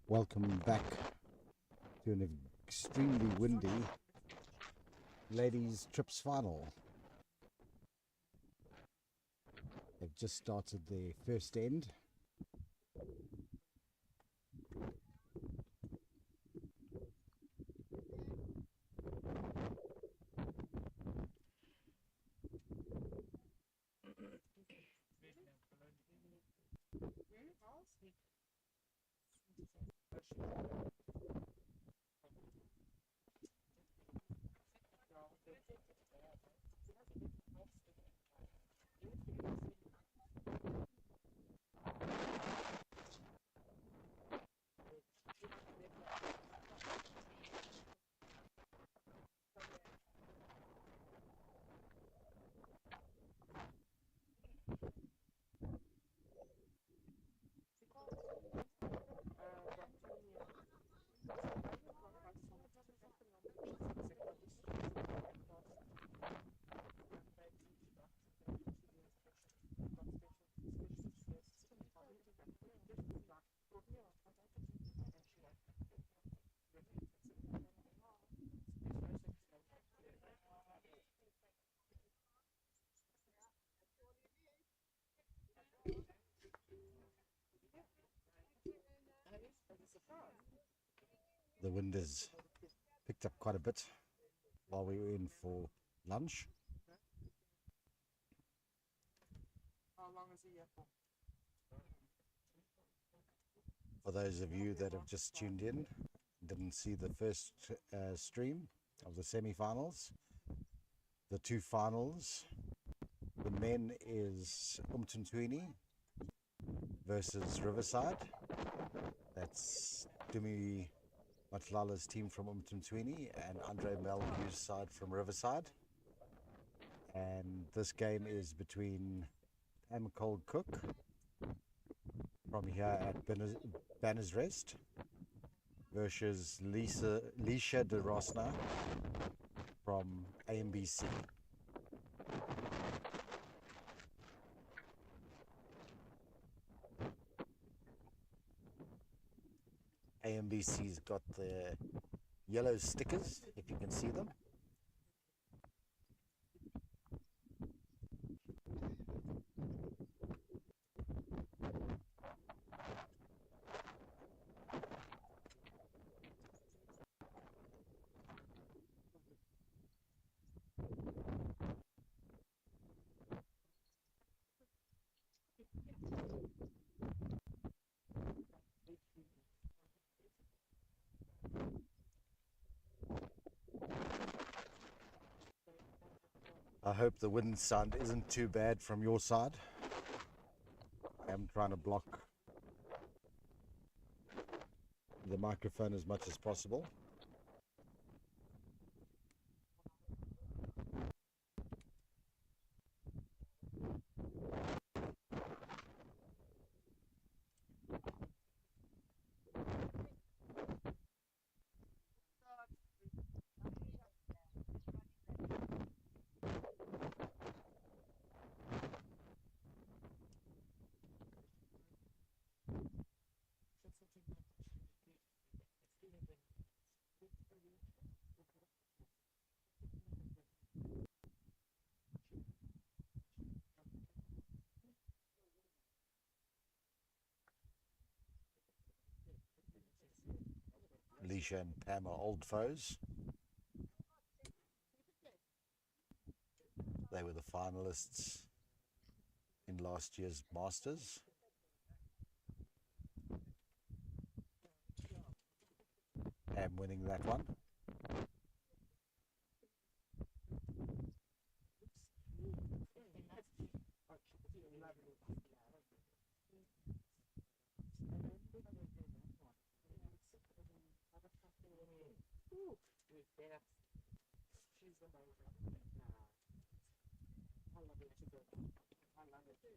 Welcome back to an extremely windy ladies trips final. They've just started their first end. The wind has picked up quite a bit while we were in for lunch. How long is he here for? For those of you that have just tuned in, didn't see the first stream of the semi-finals, the two finals, the men is Umtuntwini versus Riverside. That's Dumi Matlala's team from Umtuntwini and Andre Melview's side from Riverside. And this game is between Pam Cold Cook from here at Banners Rest versus Leisha de Rosna from AMBC. AMBC's got the yellow stickers, if you can see them. I hope the wind sound isn't too bad from your side. I'm trying to block the microphone as much as possible. Leisha and Pam are old foes. They were the finalists in last year's Masters. Pam winning that one. She's amazing. I love it. I love it.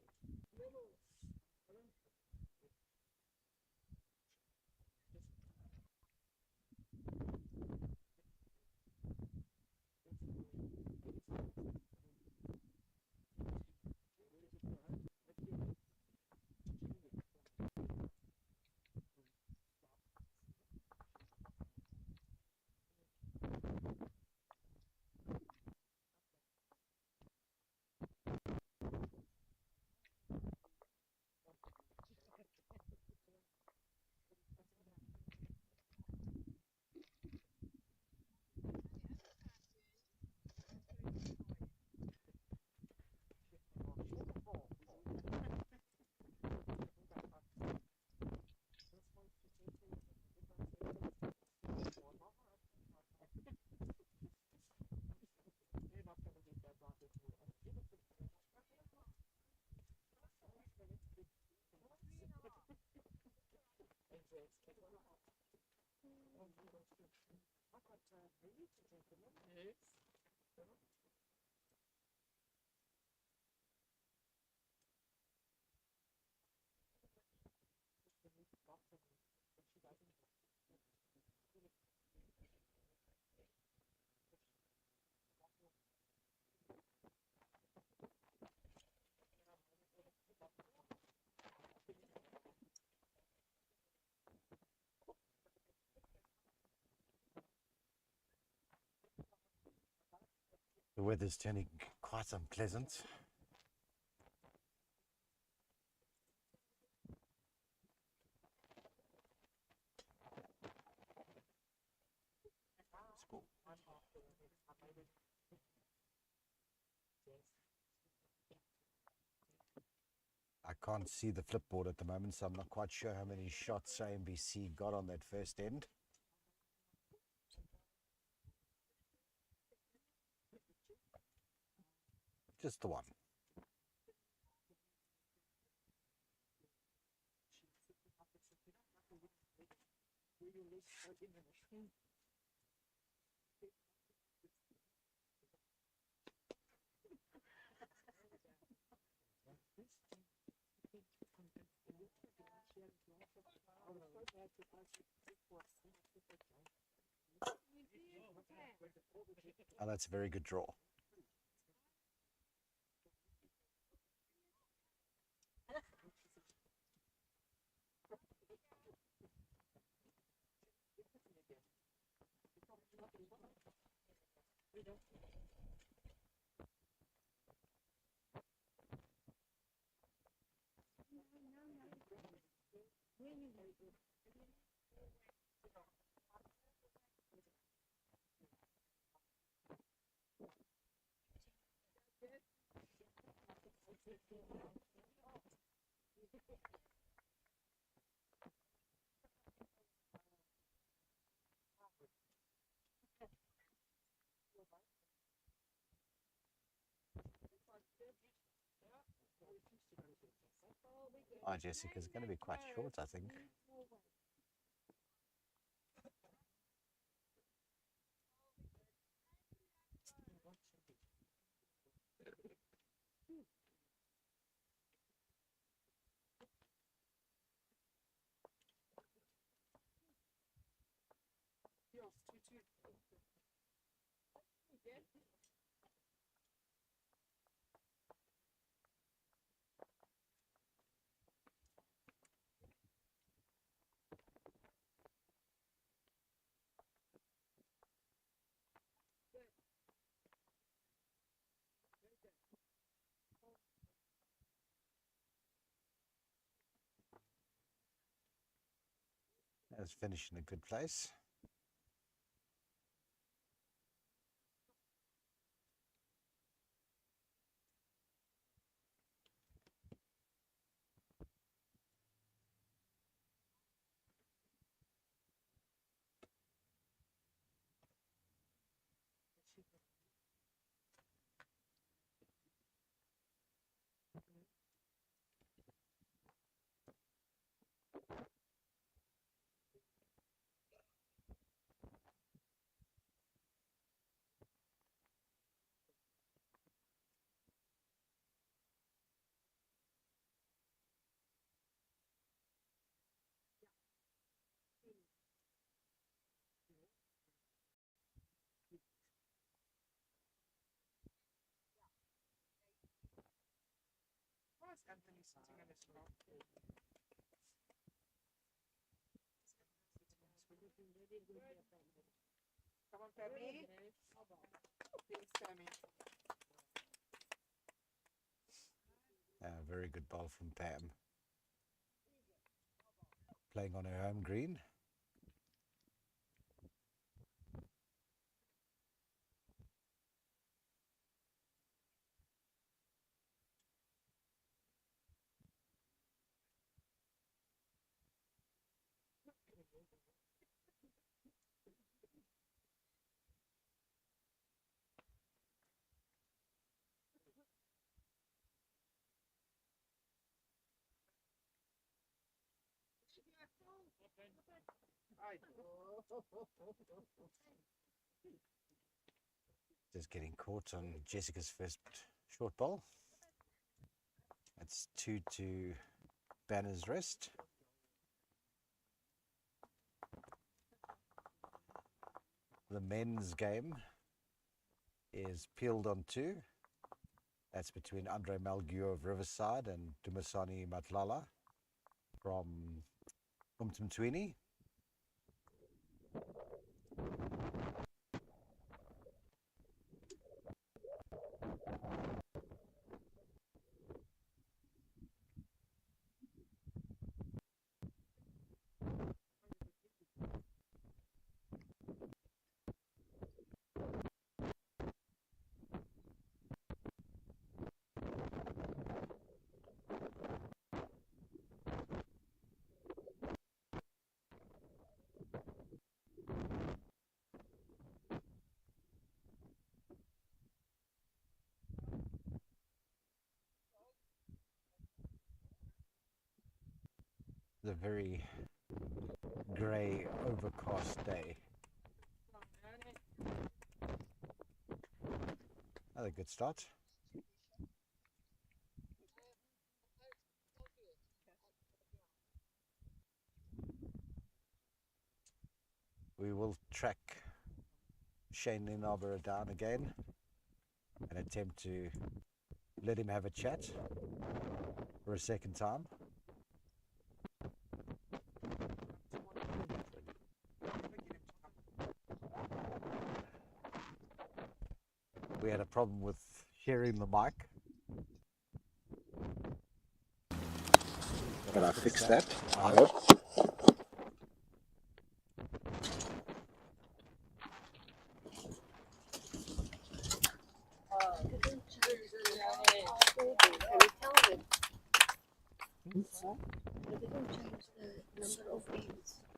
The weather's turning quite unpleasant. I can't see the flipboard at the moment, so I'm not quite sure how many shots AMBC got on that first end. Just the one. Oh, that's a very good draw. Oh, Jessica's going to be quite short, I think. That's finished in a good place. Why is Anthony sitting in his room? Come on, Tammy. Thanks, Tammy. Very good ball from Pam. Playing on her home green. Just getting caught on Jessica's first short bowl. It's 2 to Banner's wrist. The men's game is peeled on 2. That's between Andre Malguio of Riverside and Dumasani Matlala from Umtumtwini. It's a very grey, overcast day. Another good start. We will track Shane Linarborough down again and attempt to let him have a chat for a second time. We had a problem with sharing the mic. But I fixed that. I I hope.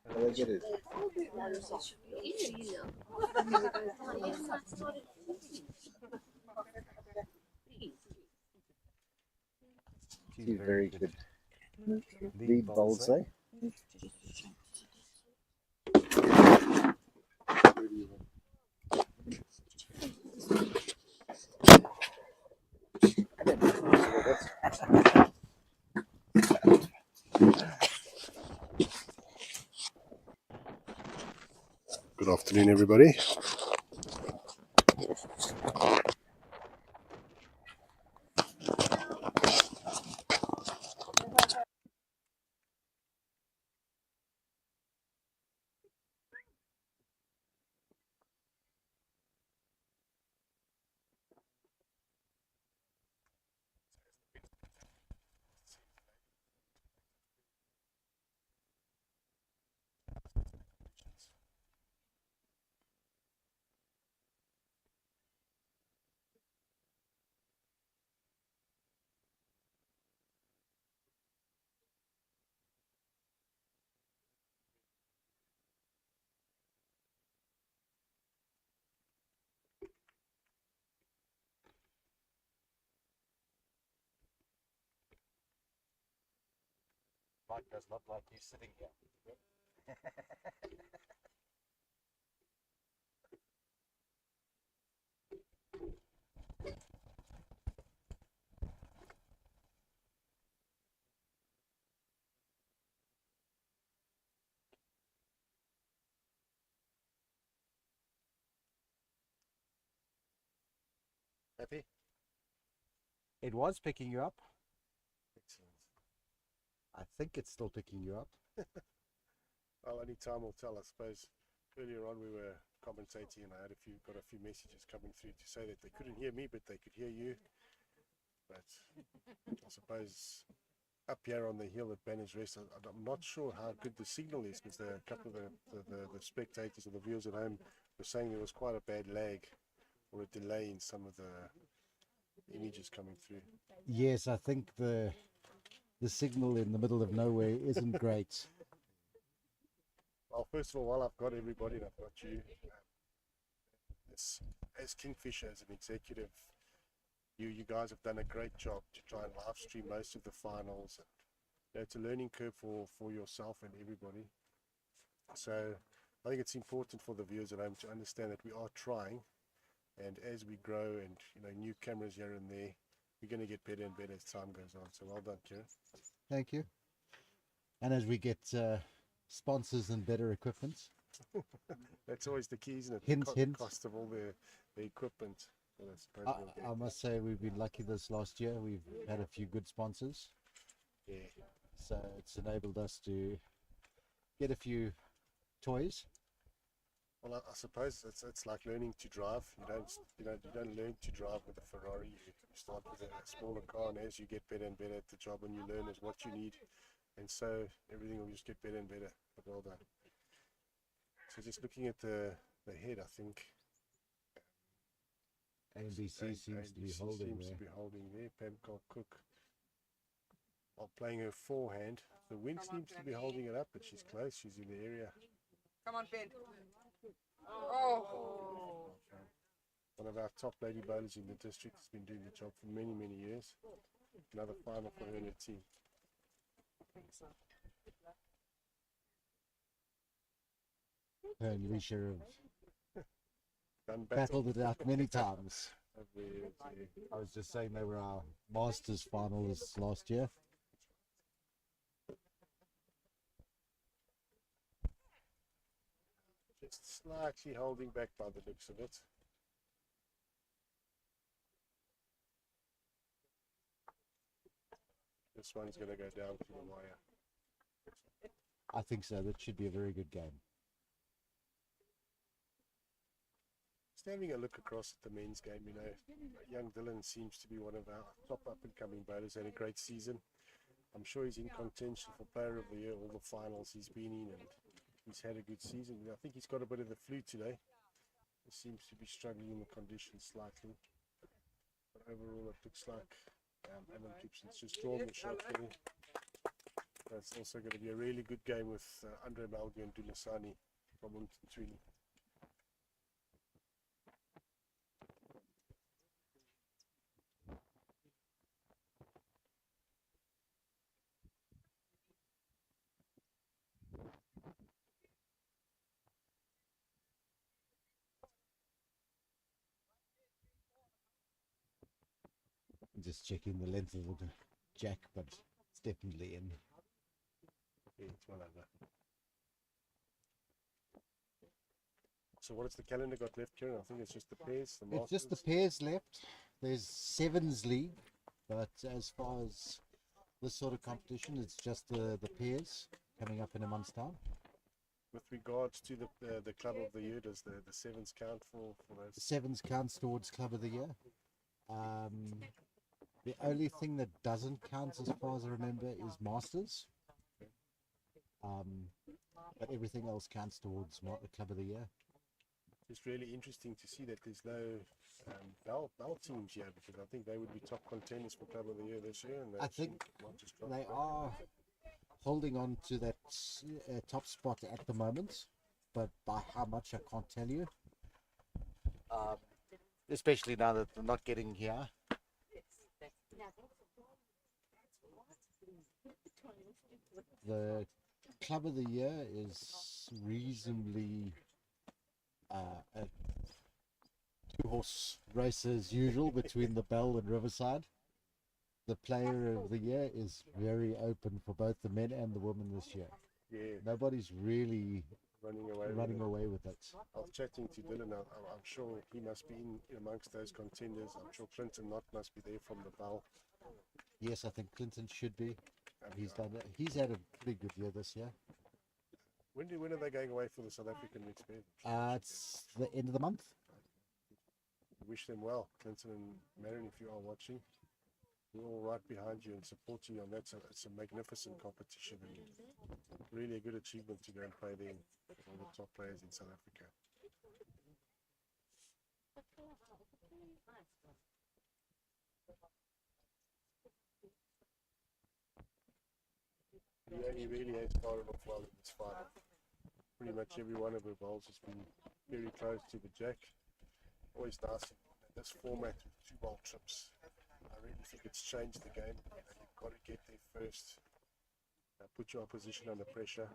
How do I get it? Two very good lead bowls there. Good afternoon, everybody. Mike does not like you sitting here. Happy? It was picking you up. Excellent. I think it's still picking you up. Well, only time will tell. I suppose earlier on we were commentating and I got a few messages coming through to say that they couldn't hear me, but they could hear you. But I suppose up here on the hill at Banner's Rest, I'm not sure how good the signal is, because a couple of the spectators or the viewers at home were saying there was quite a bad lag or a delay in some of the images coming through. Yes, I think the signal in the middle of nowhere isn't great. Well, first of all, while I've got everybody and I've got you, as Kingfisher, as an executive, you guys have done a great job to try and live stream most of the finals. And, it's a learning curve for yourself and everybody. So I think it's important for the viewers at home to understand that we are trying, and as we grow and new cameras here and there, we're going to get better and better as time goes on. So well done, Kieran. Thank you. And as we get sponsors and better equipment, That's always the key, isn't it? Hint, the hint. cost of all the equipment. Well, I suppose we'll get. I must say we've been lucky this last year. We've had a few good sponsors, Yeah. so it's enabled us to get a few toys. Well, I suppose it's like learning to drive. You don't learn to drive with a Ferrari. You start with a smaller car, and as you get better and better at the job, and you learn is what you need, and so everything will just get better and better. But well done. So just looking at the head, I think NBC seems to be holding there. there. Pamela Cook while playing her forehand. The wind seems to be holding it up, but she's close. She's in the area. Come on, Ben. Oh. One of our top lady bowlers in the district has been doing the job for many, many years. Another final for her and her team. Her and Risha have Done battled it out many times. over years, yeah. I was just saying they were our Masters finalists last year. Just slightly holding back by the looks of it. This one's going to go down to the wire. I think so. That should be a very good game. Just having a look across at the men's game, young Dylan seems to be one of our top up-and-coming bowlers. Had a great season. I'm sure he's in contention for Player of the Year, all the finals he's been in, and he's had a good season. I think he's got a bit of the flu today. He seems to be struggling in the conditions slightly. But overall, it looks like Alan Gibson's just drawn the shot there. That's also going to be a really good game with Andre Malgi and Dulasani from Mtwini. Just checking the length of the jack, but it's definitely in. Yeah, it's well over. So what has the calendar got left, Kieran? I think it's just the pairs, the It's just the Masters. pairs left. There's Sevens League, but as far as this sort of competition, it's just the pairs coming up in a month's time. With regards to the Club of the Year, does the sevens count for The those? Sevens counts towards Club of the Year. The only thing that doesn't count, as far as I remember, is Masters. But everything else counts towards the Club of the Year. It's really interesting to see that there's no bell teams here, because I think they would be top contenders for Club of the Year this year. And I think might just drop they back. are holding on to that top spot at the moment, but by how much I can't tell you. Especially now that they're not getting here. The Club of the Year is reasonably a two-horse race as usual between the Bell and Riverside. The Player of the Year is very open for both the men and the women this year. Yeah, Nobody's really running away. with running it. away with it. I was chatting to Dylan. I'm sure he must be in amongst those contenders. I'm sure Clinton Knott must be there from the Bell. Yes, I think Clinton should be. And, He's done it. He's had a pretty good year this year. when are they going away for the South African mixed pair? It's the end of the month. Wish them well, Clinton and Marion, if you are watching. We're all right behind you and supporting you on that. So it's a magnificent competition and really a good achievement to go and play there with all the top players in South Africa. He really has started off well in this final. Pretty much every one of her bowls has been very close to the jack. Always nice in this format with 2-bowl trips. I really think it's changed the game. You've got to get there first. Put your opposition under pressure.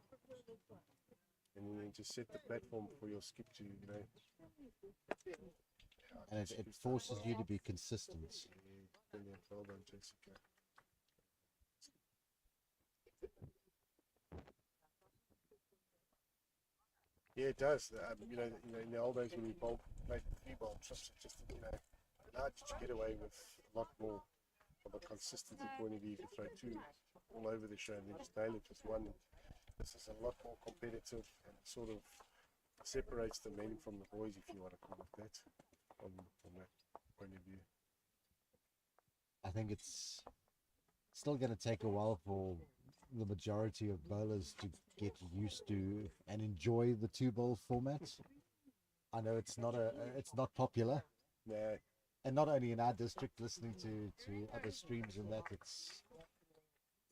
and then just set the platform for your skip to, And it forces you to be consistent. Brilliant. Well done, Jessica. Yeah, it does. In the old days when we played 3-bowl trips, it just allowed you to get away with a lot more from a consistency point of view. You could throw two all over the show and then just nail it with one. This is a lot more competitive and sort of separates the men from the boys, if you want to call it that, from that point of view. I think it's still going to take a while for the majority of bowlers to get used to and enjoy the 2-bowl format. I know it's not popular, No, and not only in our district. Listening to other streams and that, it's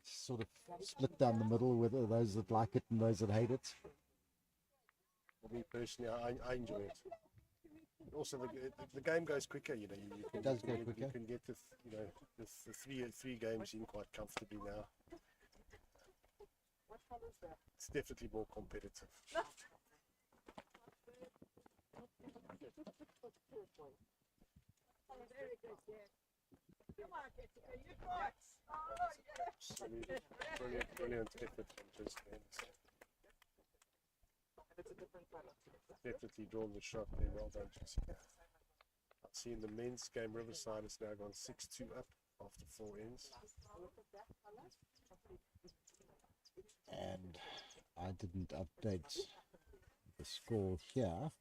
sort of split down the middle, with those that like it and those that hate it. for me personally, I enjoy it. Also, the game goes quicker. You It does go quicker. You can get the three games in quite comfortably now. It's definitely more competitive. Brilliant effort from Jessica Anderson. Definitely drawn the shot there. Well done, Jessica. I've seen the men's game. Riverside has now gone 6-2 up after 4 ends. And I didn't update the score here.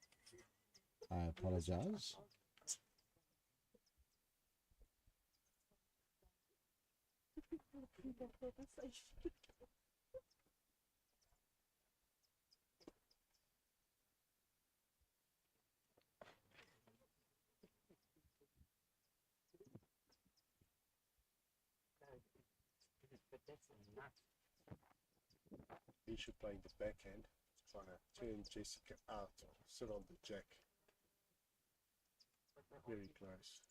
I apologize. Isha playing the backhand, trying to turn Jessica out or sit on the jack. Very close.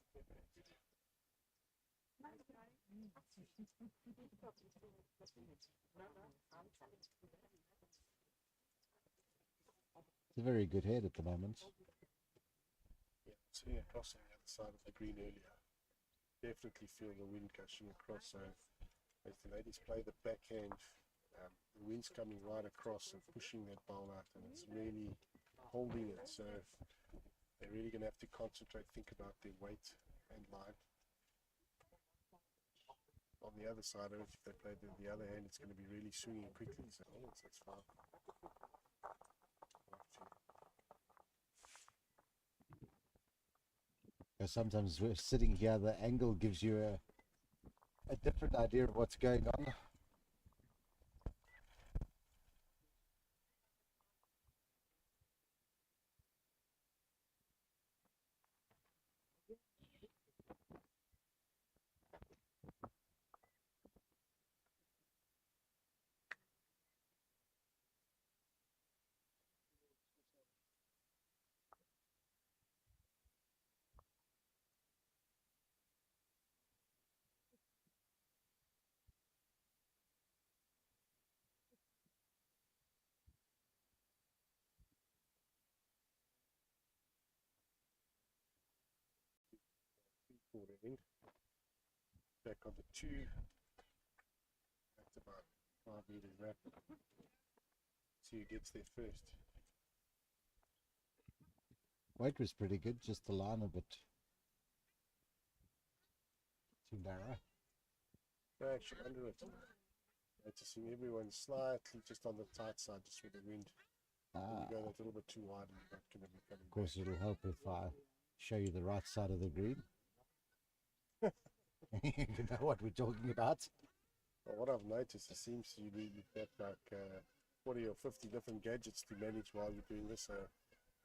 It's a very good head at the moment. Yeah, sitting across on the other side of the green earlier. Definitely feel the wind gushing across. So as the ladies play the backhand, the wind's coming right across and pushing that bowl out, and it's really holding it. So they're really going to have to concentrate, think about their weight and line. On the other side of it, if they play the other hand, it's going to be really swinging quickly. So that's fine. Sometimes we're sitting here, the angle gives you a different idea of what's going on. Quarter end. Back on the 2. That's about 5 meters wrap. See who gets there first. Weight was pretty good, just the line a bit too narrow. No, actually under it. Noticing everyone slightly just on the tight side, just with the wind. You go that little bit too wide and you're not going to be coming Of course, it'll help if I show you the right side of the green. You know what we're talking about. Well, what I've noticed, it seems you've got like 40 or 50 different gadgets to manage while you're doing this, so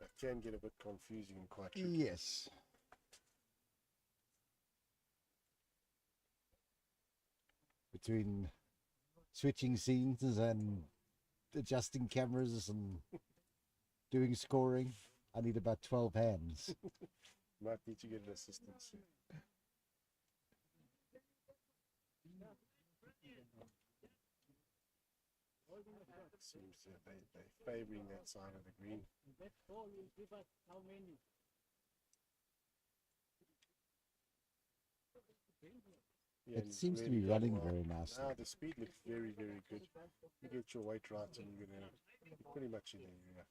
it can get a bit confusing and quite tricky. Yes. Between switching scenes and adjusting cameras and doing scoring, I need about 12 hands. Might need to get an assistant soon. Seems that they're favouring that side of the green. Yeah, It seems to really be done running well. very nicely. Now the speed looks very, very good. You get your weight right and you're pretty much in there.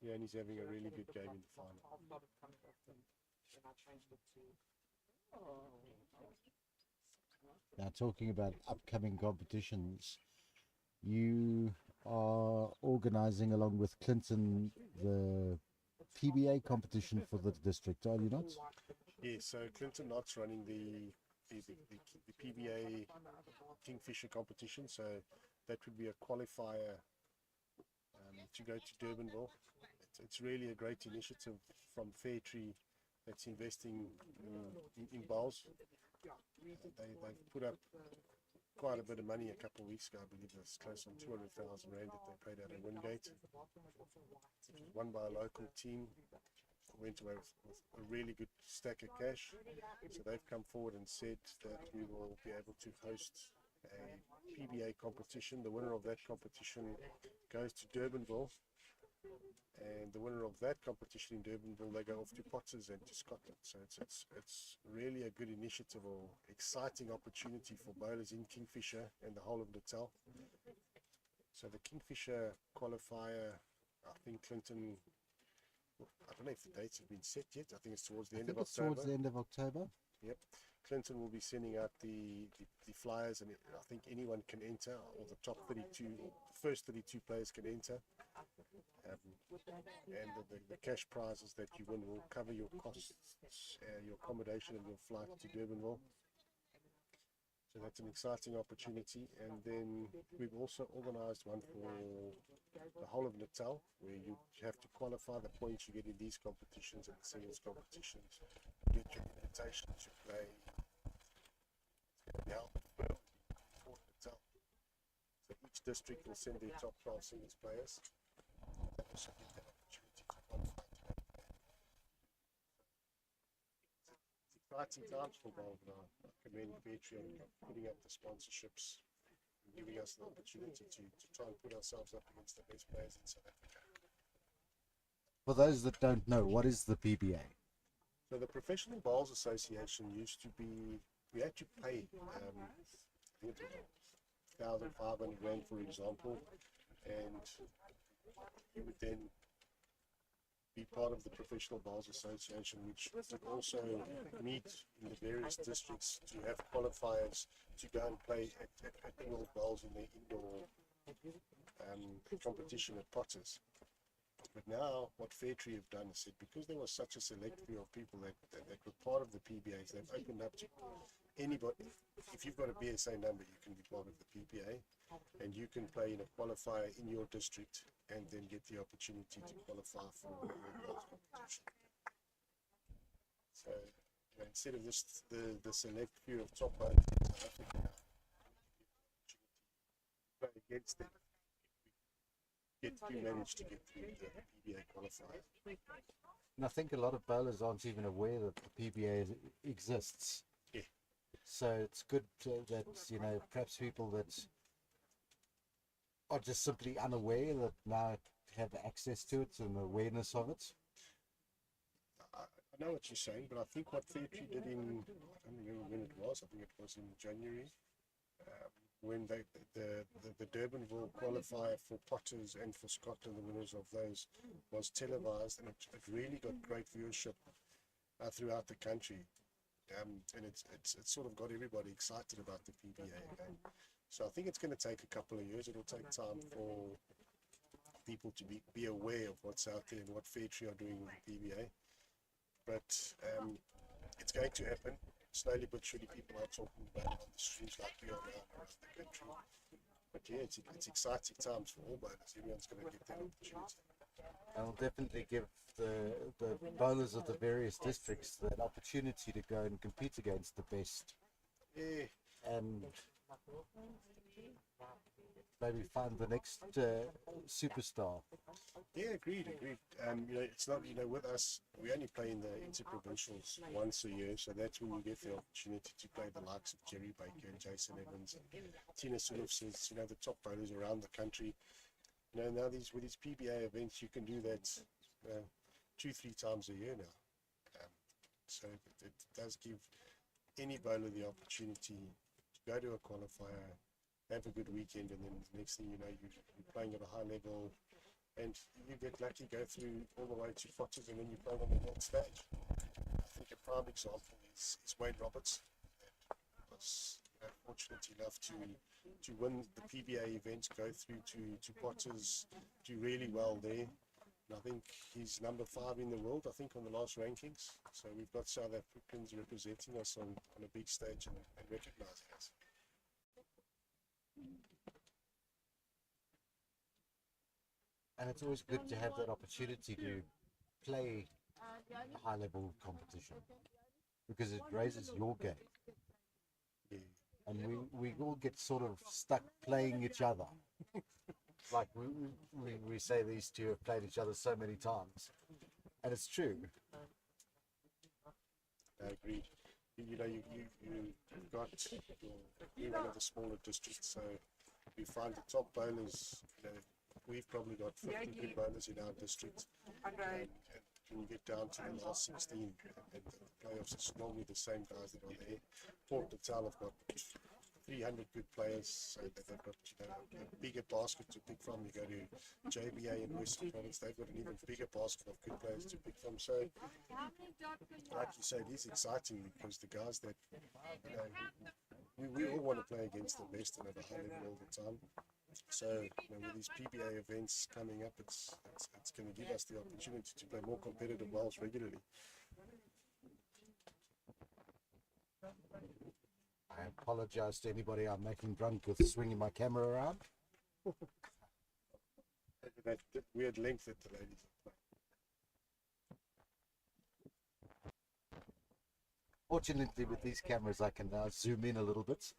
Yeah, and he's having a really good game in the final. Now, talking about upcoming competitions, you are organizing along with Clinton the PBA competition for the district, are you not? Yeah, so Clinton Knott's running the PBA Kingfisher competition, so that would be a qualifier to go to Durbanville. It's really a great initiative from Fairtree that's investing in bowls. They've put up quite a bit of money a couple of weeks ago. I believe it's close on 200,000 rand that they paid out at Wingate. It was won by a local team. Went away with a really good stack of cash. So they've come forward and said that we will be able to host a PBA competition. The winner of that competition goes to Durbanville. And the winner of that competition in Durbanville, they go off to Potters and to Scotland. So it's really a good initiative or exciting opportunity for bowlers in Kingfisher and the whole of Natal. So the Kingfisher qualifier, I think Clinton, I don't know if the dates have been set yet. I think it's towards the end of October. Towards the end of October. Yep. Clinton will be sending out the flyers, and I think anyone can enter, or the top 32, first 32 players can enter. And the cash prizes that you win will cover your costs, your accommodation and your flight to Durbanville. So that's an exciting opportunity. And then we've also organised one for the whole of Natal, where you have to qualify the points you get in these competitions and the singles competitions. You get your invitation to play now for Natal. So each district will send their top 12 singles players. They also get that opportunity to qualify to that play. It's exciting times for bowls now. I commend Patreon putting up the sponsorships and giving us the opportunity to try and put ourselves up against the best players in South Africa. For those that don't know, what is the PBA? So the Professional Bowls Association used to be, we had to pay, I think it was 1,500 rand, for example, and you would then be part of the Professional Bowls Association, which would also meet in the various districts to have qualifiers to go and play at World Bowls in the indoor competition at Potters. But now what Fairtree have done is said, because there was such a select few of people that were part of the PBAs, they've opened up to anybody. If you've got a BSA number, you can be part of the PBA, and you can play in a qualifier in your district and then get the opportunity to qualify for a World Bowls competition. So instead of just the select few of top bowlers in South Africa, now play against them. If you manage to get through the PBA qualifier. And I think a lot of bowlers aren't even aware that the PBA exists. Yeah. So it's good that, you know, perhaps people that are just simply unaware that now have access to it and awareness of it. I know what you're saying, but I think what Fairtree did in, I don't remember when it was, I think it was in January, when the Durbanville qualifier for Potters and for Scotland, the winners of those, was televised, and it really got great viewership throughout the country, and it's sort of got everybody excited about the PBA again. So I think it's going to take a couple of years. It'll take time for people to be aware of what's out there and what Fairtree are doing with the PBA, but it's going to happen. Slowly but surely people are talking about it on the streets like we are now around the country. But yeah, it's exciting times for all bowlers. Everyone's going to get that opportunity. I'll definitely give the bowlers of the various districts that opportunity to go and compete against the best. Yeah. And maybe find the next superstar. Yeah, agreed. It's not, with us, we only play in the interprovincials once a year, so that's when you get the opportunity to play the likes of Jerry Baker and Jason Evans and Tina Sulufs, the top bowlers around the country. Now with these PBA events, you can do that 2-3 times a year now. So it does give any bowler the opportunity to go to a qualifier, have a good weekend, and then the next thing you know, you're playing at a high level, and you get lucky, go through all the way to Fotters, and then you play on the next stage. I think a prime example is Wade Roberts. Was fortunate enough to win the PBA event, go through to Potters, do really well there. And I think he's number 5 in the world, I think, on the last rankings. So we've got South Africans representing us on a big stage and recognising us. And it's always good to have that opportunity to play high level competition because it raises your game. Yeah. And we all get sort of stuck playing each other. Like we say these two have played each other so many times. And it's true. I agree. You've got you're one of the smaller districts, so we find the top bowlers, we've probably got 50 good bowlers in our district. And when you get down to the last 16 and the playoffs, it's normally the same guys that are there. Port Natal have got 300 good players, so they've got a bigger basket to pick from. You go to JBA and Western Province, they've got an even bigger basket of good players to pick from. So, like you say, it is exciting because the guys that we all want to play against the best and at a high level all the time. So, with these PBA events coming up, it's going to give us the opportunity to play more competitive bowls regularly. I apologize to anybody I'm making drunk with swinging my camera around. That weird length that the ladies are playing. Fortunately, with these cameras, I can now zoom in a little bit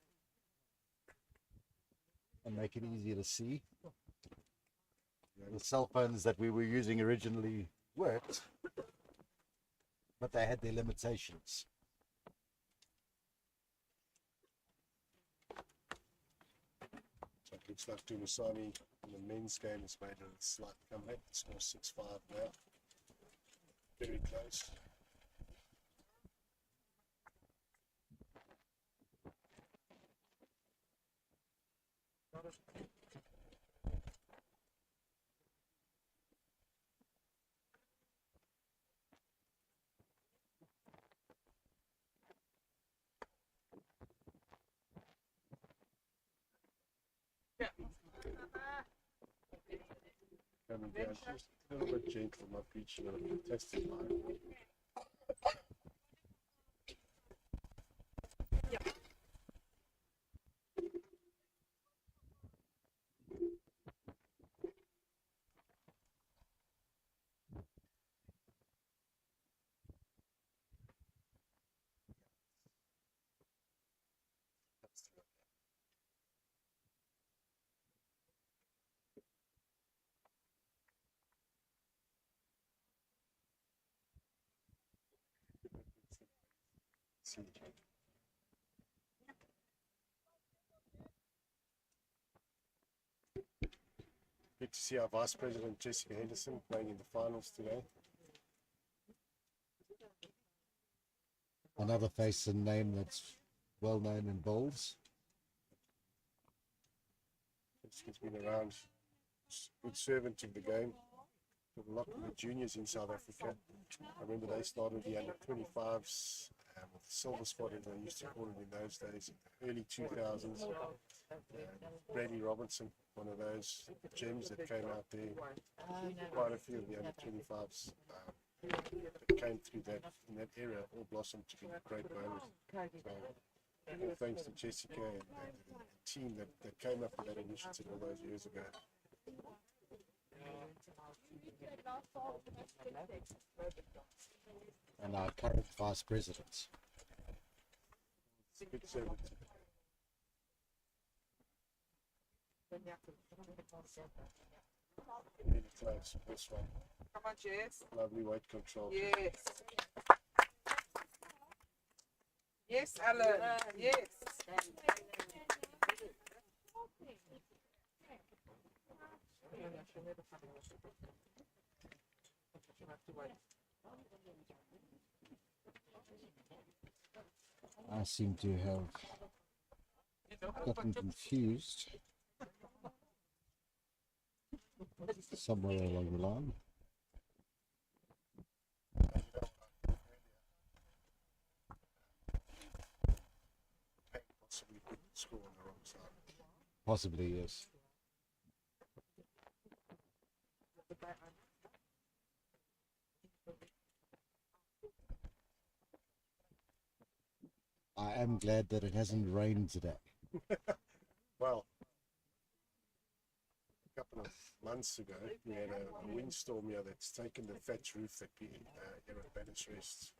and make it easier to see. The cell phones that we were using originally worked, but they had their limitations. So it looks like Dumasani in the men's game has made a slight comeback. It's now 6-5 now. Very close. Coming down just a little bit gentle, not reaching a fantastic line. Good to see our Vice President Jessica Henderson playing in the finals today. Another face and name that's well known in bowls. Jessica's been around, good servant of the game. With a lot of the juniors in South Africa. I remember they started the under-25s with the silver spot, as they used to call it in those days, early 2000s. Brady Robinson, one of those gems that came out there. Quite a few of the under-25s that came through in that era all blossomed to be great bowlers. So, thanks to Jessica and the team that came up with that initiative all those years ago. And our current vice president. Good servant. Really close. This one. Come on, Jess. Lovely weight control. Yes. Yes, Alan. Yes. I seem to have gotten confused somewhere along the line. Possibly put the score on the wrong side. Possibly, yes. I am glad that it hasn't rained today. Well, a couple of months ago, we had a windstorm here that's taken the thatch roof that we here at Banners Rest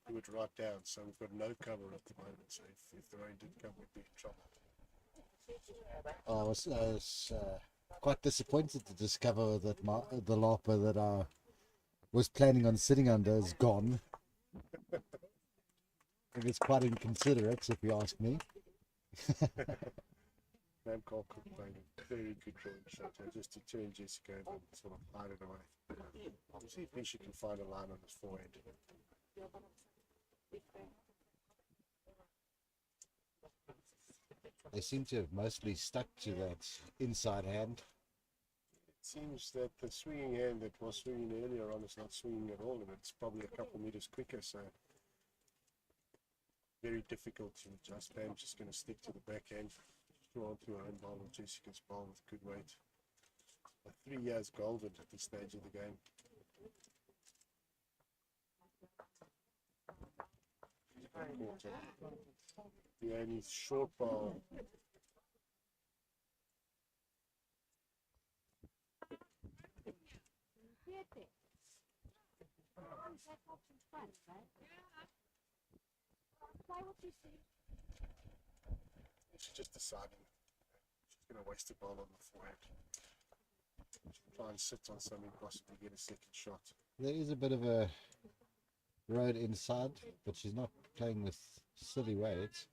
blew it right down. So we've got no cover at the moment. So if the rain did come, we'd be in trouble. I was quite disappointed to discover that the larper that I was planning on sitting under is gone. I think it's quite inconsiderate, if you ask me. Nam Carl Cook playing a very good drawing shot here, just to turn Jessica and sort of hide it away. We'll see if she can find a line on his forehead. They seem to have mostly stuck to that inside hand. It seems that the swinging hand that was swinging earlier on is not swinging at all, and it's probably a couple meters quicker, so very difficult to adjust. Pam's just going to stick to the backhand, draw onto her own ball, and Jessica's ball with good weight. 3 years golden at this stage of the game. The only short ball. She's just deciding she's going to waste the ball on the forehead. She'll try and sit on something, possibly get a second shot. There is a bit of a road inside, but she's not playing with silly weight.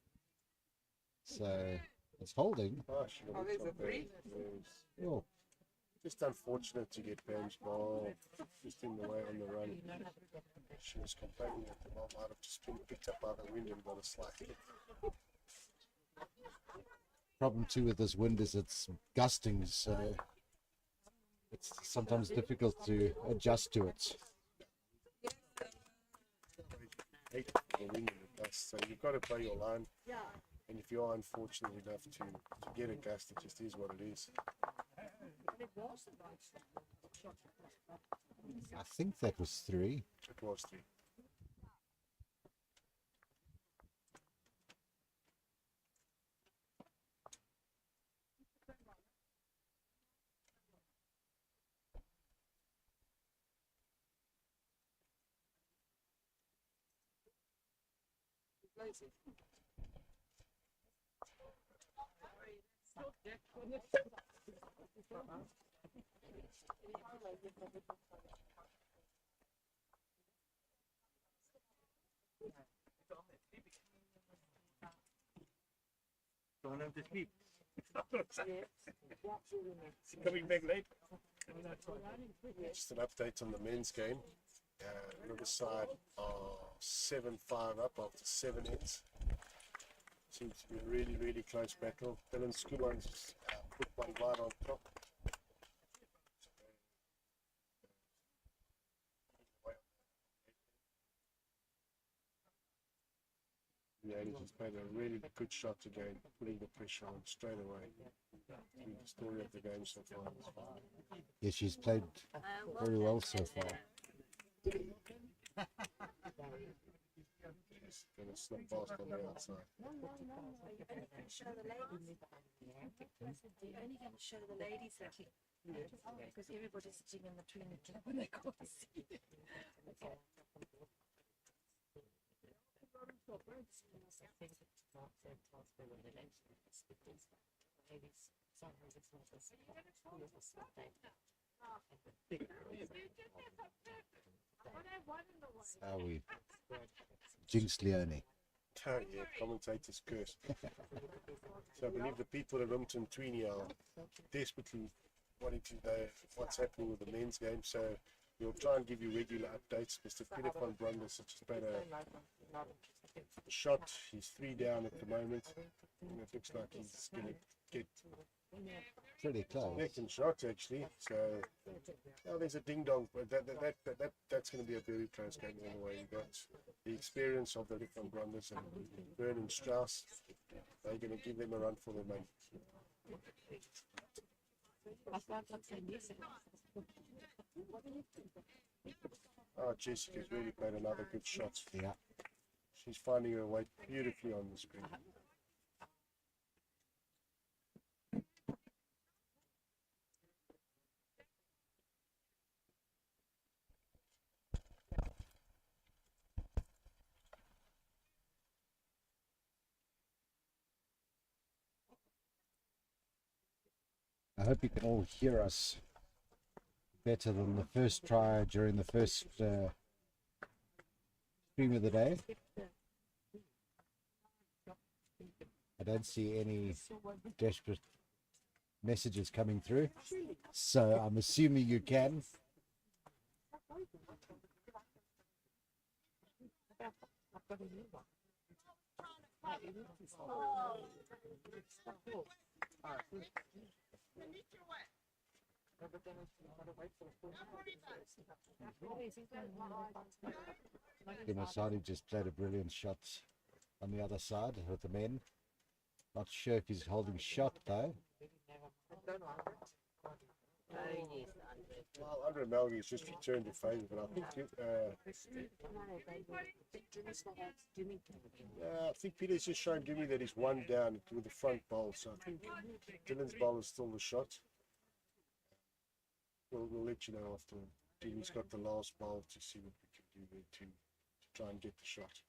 So it's holding. Oh, there's a three. Oh, Just unfortunate to get Pam's ball just in the way on the run. She was complaining that the ball might have just been picked up by the wind and got a slight hit. problem too with this wind is it's gusting, so it's sometimes difficult to adjust to it. Hate the wind and the dust, so you've got to play your line. And if you are unfortunate enough to get a gust, it just is what it is. I think that was 3. It was 3. Don't have to sleep. Coming back late. Just an update on the men's game. Riverside are 7-5 up after 7 hits. Seems to be a really, really close battle. Dylan Skuman's put one right on top. Yeah, he just played a really good shot again, putting the pressure on straight away. The story of the game so far is fine. Yeah, she's played very well so far. Just gonna slip past on the outside. You're only going to show the ladies. You're only going to show the ladies that because everybody's sitting in between the two when they can't see. Okay. We jinxed Leone. Oh, yeah, commentator's curse. So I believe the people at Rimpton Tweenie are desperately wanting to know what's happening with the men's game. So we'll try and give you regular updates. Mr. Peter van Brandus has just played a shot. He's 3 down at the moment. And it looks like he's going to get Pretty close. second shot actually. So now there's a ding dong, but that's going to be a very close game all the way. You've got the experience of the Rick van Brandus and Vernon Strauss. They're going to give them a run for their money. Oh, Jessica's really played another good shot. Yeah. She's finding her way beautifully on the screen. I hope you can all hear us better than the first try during the first stream of the day. I don't see any desperate messages coming through, so I'm assuming you can. Masadi just played a brilliant shot on the other side with the men. Not sure if he's holding shot though. Well, Andre Melgi has just returned to favour, but I think Peter's just showing Jimmy that he's 1 down with the front bowl, so I think Dylan's bowl is still the shot. We'll let you know after Jimmy's got the last bowl to see what we can do there to try and get the shot.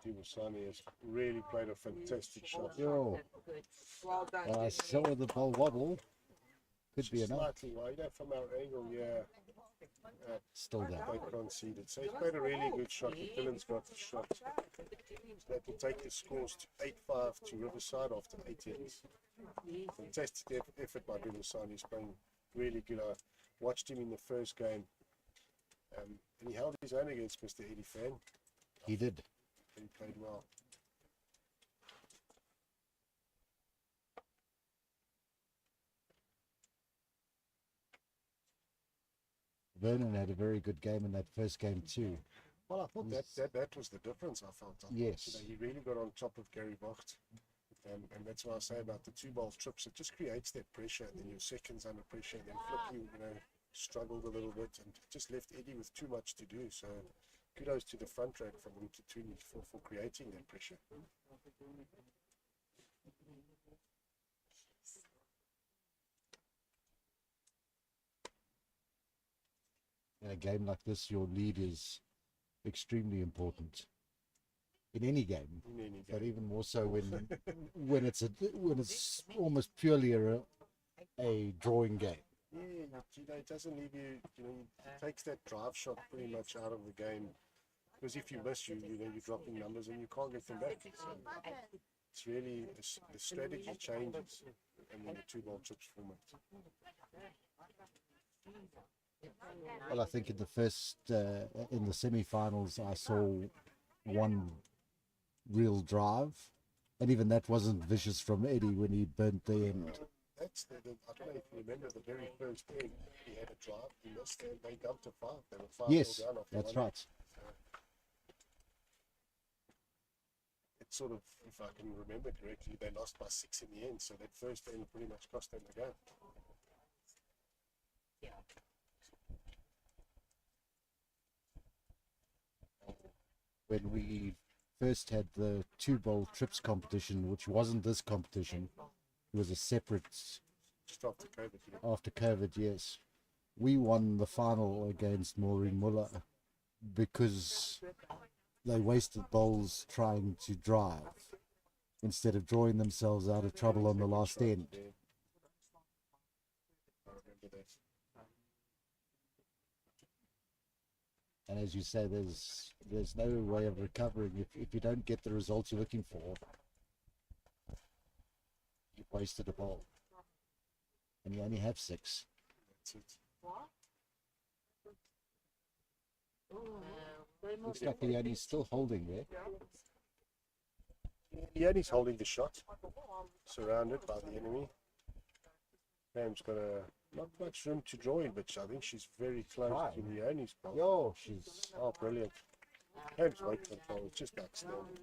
Timusani has really played a fantastic shot. Yo, Well done. I saw the ball wobble. Could be enough. Slightly wide, from our angle, yeah. Still there. They conceded. So he's played a really good shot. Dylan's got the shot. That will take the scores to 8-5 to Riverside after 8 innings. Fantastic effort by Riverside. He's playing really good. I watched him in the first game, and he held his own against Mr. Eddie Fan. He did. He played well. Vernon had a very good game in that first game too. Well, I thought that was the difference. I felt. Yes. He really got on top of Gary Vogt. And that's what I say about the 2-ball trips. It just creates that pressure, and then your seconds under pressure. Then Flip, struggled a little bit and just left Eddie with too much to do. So kudos to the front rack from him to Tooney for creating that pressure. In a game like this, your lead is extremely important. In any game, but even more so when it's almost purely a drawing game. Yeah, it doesn't leave you. It takes that drive shot pretty much out of the game, because if you miss, you're dropping numbers and you can't get them back. So it's really the strategy changes, and then the 2-ball trips format. Well, I think in the first in the semi-finals, I saw one real drive, and even that wasn't vicious from Eddie when he burnt the end. That's I don't know if you remember the very first game. He had a drive, he missed it, they dumped to 5. They were 5 Yes, down after that's 1. right. It's sort of, if I can remember correctly, they lost by 6 in the end. So that first end pretty much cost them the game. When we first had the 2-ball trips competition, which wasn't this competition, it was a separate Just after COVID, you know. after COVID, yes. We won the final against Maureen Muller because they wasted bowls trying to drive instead of drawing themselves out of trouble on the last end. I remember that. And as you say, there's no way of recovering if you don't get the results you're looking for. You've wasted a bowl, and you only have 6. That's it. Looks like Leonie's still holding there. Leonie's holding the shot, surrounded by the enemy. Pam's got not much room to draw in, but I think she's very close to Leonie's bowl. Yo, she's Oh, brilliant. Pam's weight control is just outstanding.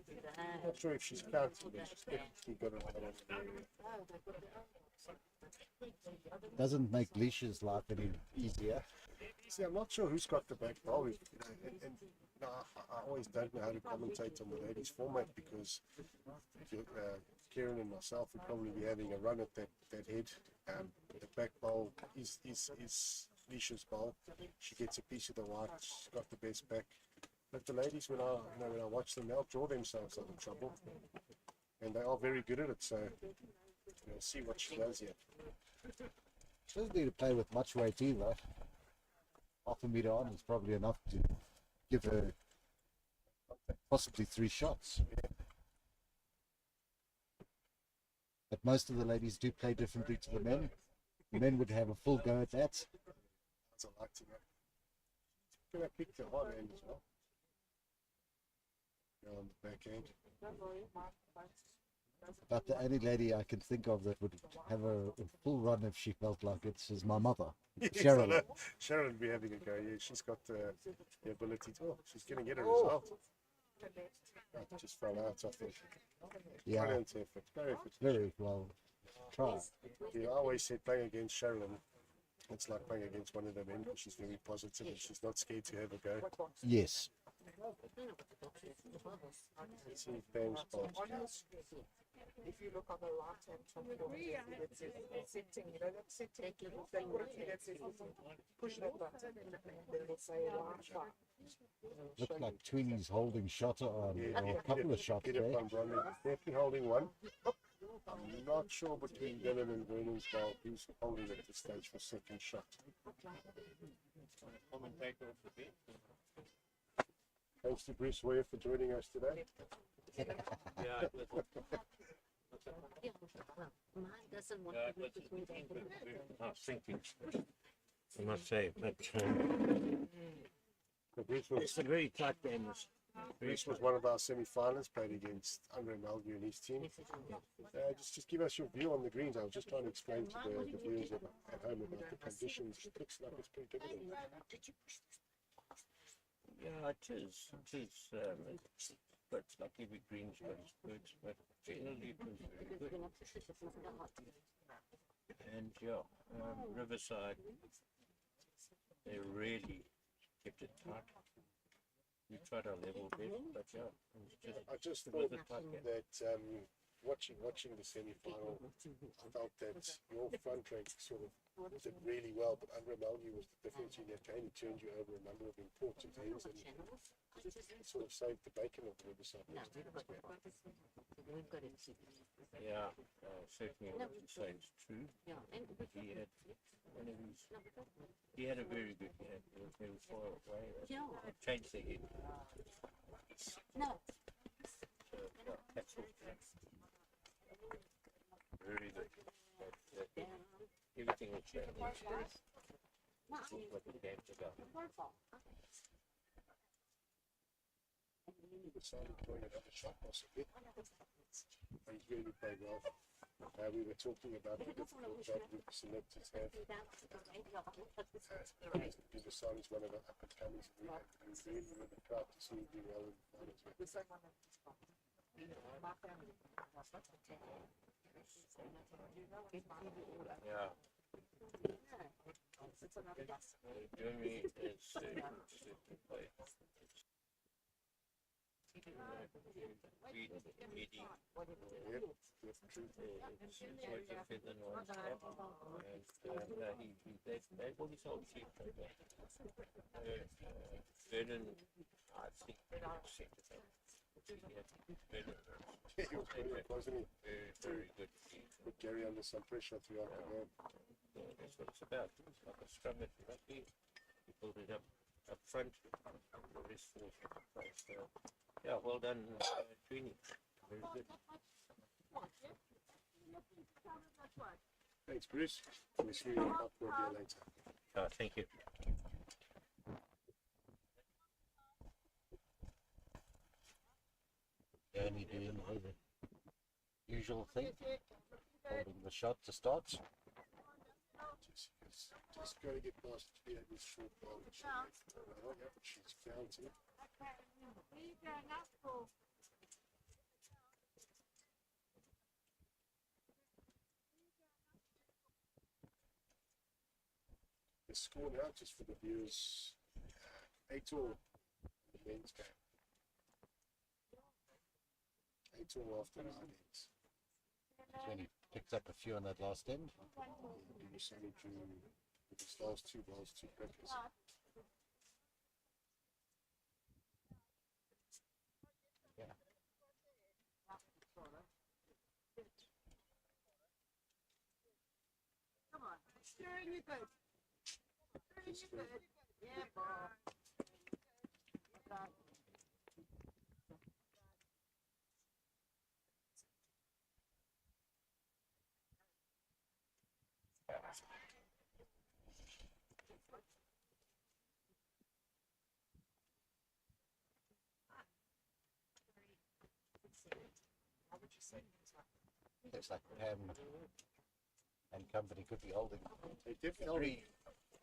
Not sure if she's counting, but she's definitely got another one in the area. doesn't make Leisha's life any easier. See, I'm not sure who's got the back bowl. No, I always don't know how to commentate on the ladies' format because Kieran and myself would probably be having a run at that head. The back bowl is Leisha's bowl. She gets a piece of the white. She's got the best back. But the ladies, when I watch them, they'll draw themselves out of trouble, and they are very good at it. So we'll see what she does here. She doesn't need to play with much weight either. Half a meter on is probably enough to give her possibly 3 shots. But most of the ladies do play differently to the men. The men would have a full go at that. That's a lot to know. Can I pick the hard end as well? Go on the back end. But the only lady I can think of that would have a full run if she felt like it is my mother, Cheryl. Cheryl would be having a go. Yeah, she's got the ability to. Oh, she's going to get a result. That just fell out, I think. Yeah, Brilliant effort. Very effort. very well tried. Yeah, I always said playing against Cheryl, it's like playing against one of the men because she's very positive and she's not scared to have a go. Yes. Let's see if Pam's bowl counts. If you look on the right hand top corner, it says setting, you know that setting, they put it that says push that button and then it'll say Wi-Fi. Looks like Tweeny's holding shot on, Yeah, or a couple of shots get there. it from Bronny. Definitely holding one. I'm not sure between Dylan and Vernon's bowl who's holding at this stage for second shot. Thanks to Bruce Ware for joining us today. Yeah, Yeah, well, mine doesn't want to look between I was thinking, I must say, but So Bruce was, it's a very tight game. Bruce was one of our semi-finalists, played against Andre Malgu and his team. Just give us your view on the greens. I was just trying to explain to the viewers at home about the conditions. It looks like it's pretty difficult. Yeah, it is. But like every green's got its perks, but generally it was very good. And yeah, Riverside, they really kept it tight. We tried our level best, but yeah, I just it was thought a tight game. that watching the semi-final, I felt that your front rank sort of did really well, but Andre Malgu was the difference in that game. He turned you over a number of important ends and sort of saved the bacon of the Riverside. Yeah, certainly what you say is true. He had a very good game. He was very far away. It changed the head. No. So, yeah, that's all. Very good. Everything will change. What the game's about. He decided to bring another shot possibly. He's really played well. We were talking about the difficult job the selectors have. Dubuisson is one of the up-and-comers. We're really proud to see him do well in the finals. Yeah. Jeremy is certainly play. Reed, Eddie, Yep, that's true. it's like a feather on his cap, and they've all these old sheep. Vernon, I think, accepted them. Vernon, Yeah, he was brilliant, wasn't he? very good. Put Gary under some pressure throughout the game. That's what it's about. It's like a scrum at rugby. You build it up front, the rest falls into place. So, yeah, well done, Tweenie. Very good. Thanks, Bruce. We'll see you up for a beer later. Thank you. Only doing the usual thing, holding the shot to start. Just got to get past this short ball. She's counting. The score now, just for the viewers, 8-all in the men's game. 8-all after 9 ends. When he picked up a few on that last end. He was only drew with his last 2 balls, 2 crackers. Yeah. Come on, steering you good. Steering you good. Yeah, boy. How would you say? Looks like Pam and company could be holding They definitely,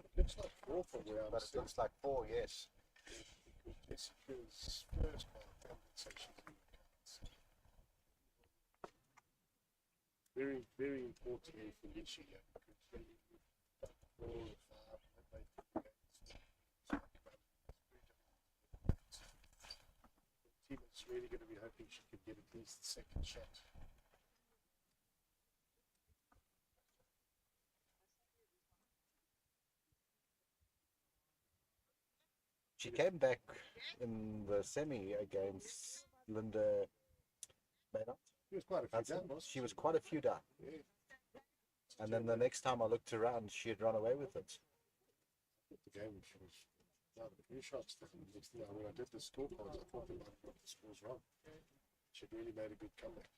it looks like 4 from where I'm but it sitting. looks like 4, yes. Jessica's first ball compensation. Very, very important game for this year. Because 4 or 5, they the team is really going to be hoping she could get at least the second shot. She came back in the semi against Linda Maynard. He was quite a few Hudson. down, boss. She was quite a few down. Yeah. And then the next time I looked around, she had run away with it. The game, she was down a few shots. The next thing, when I did the scorecards, I thought they might have got the scores wrong. She really made a good comeback.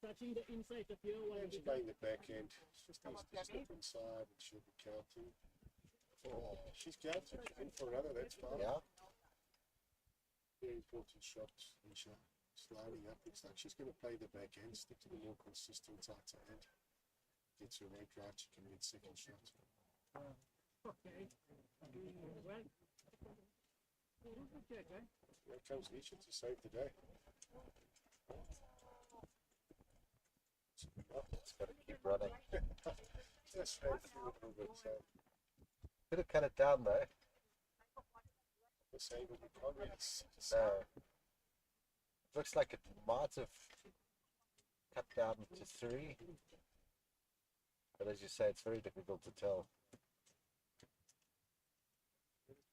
Touching the inside of your And one. she's playing the back end. She just needs to step inside and she'll be counting. Oh, she's counting. She's in for another, that's fine. Yeah. Very important shot, Nisha. Sliding up. Looks like she's going to play the back end, stick to the more consistent tighter end. Gets her rate right, she can get second shot. Okay. Well, good check, eh? Here comes Nisha to save the day. It's got to keep running. Just straight through a little bit. So Could have cut it down though. the same with the can't really see. Looks like it might have cut down to 3. But as you say, it's very difficult to tell.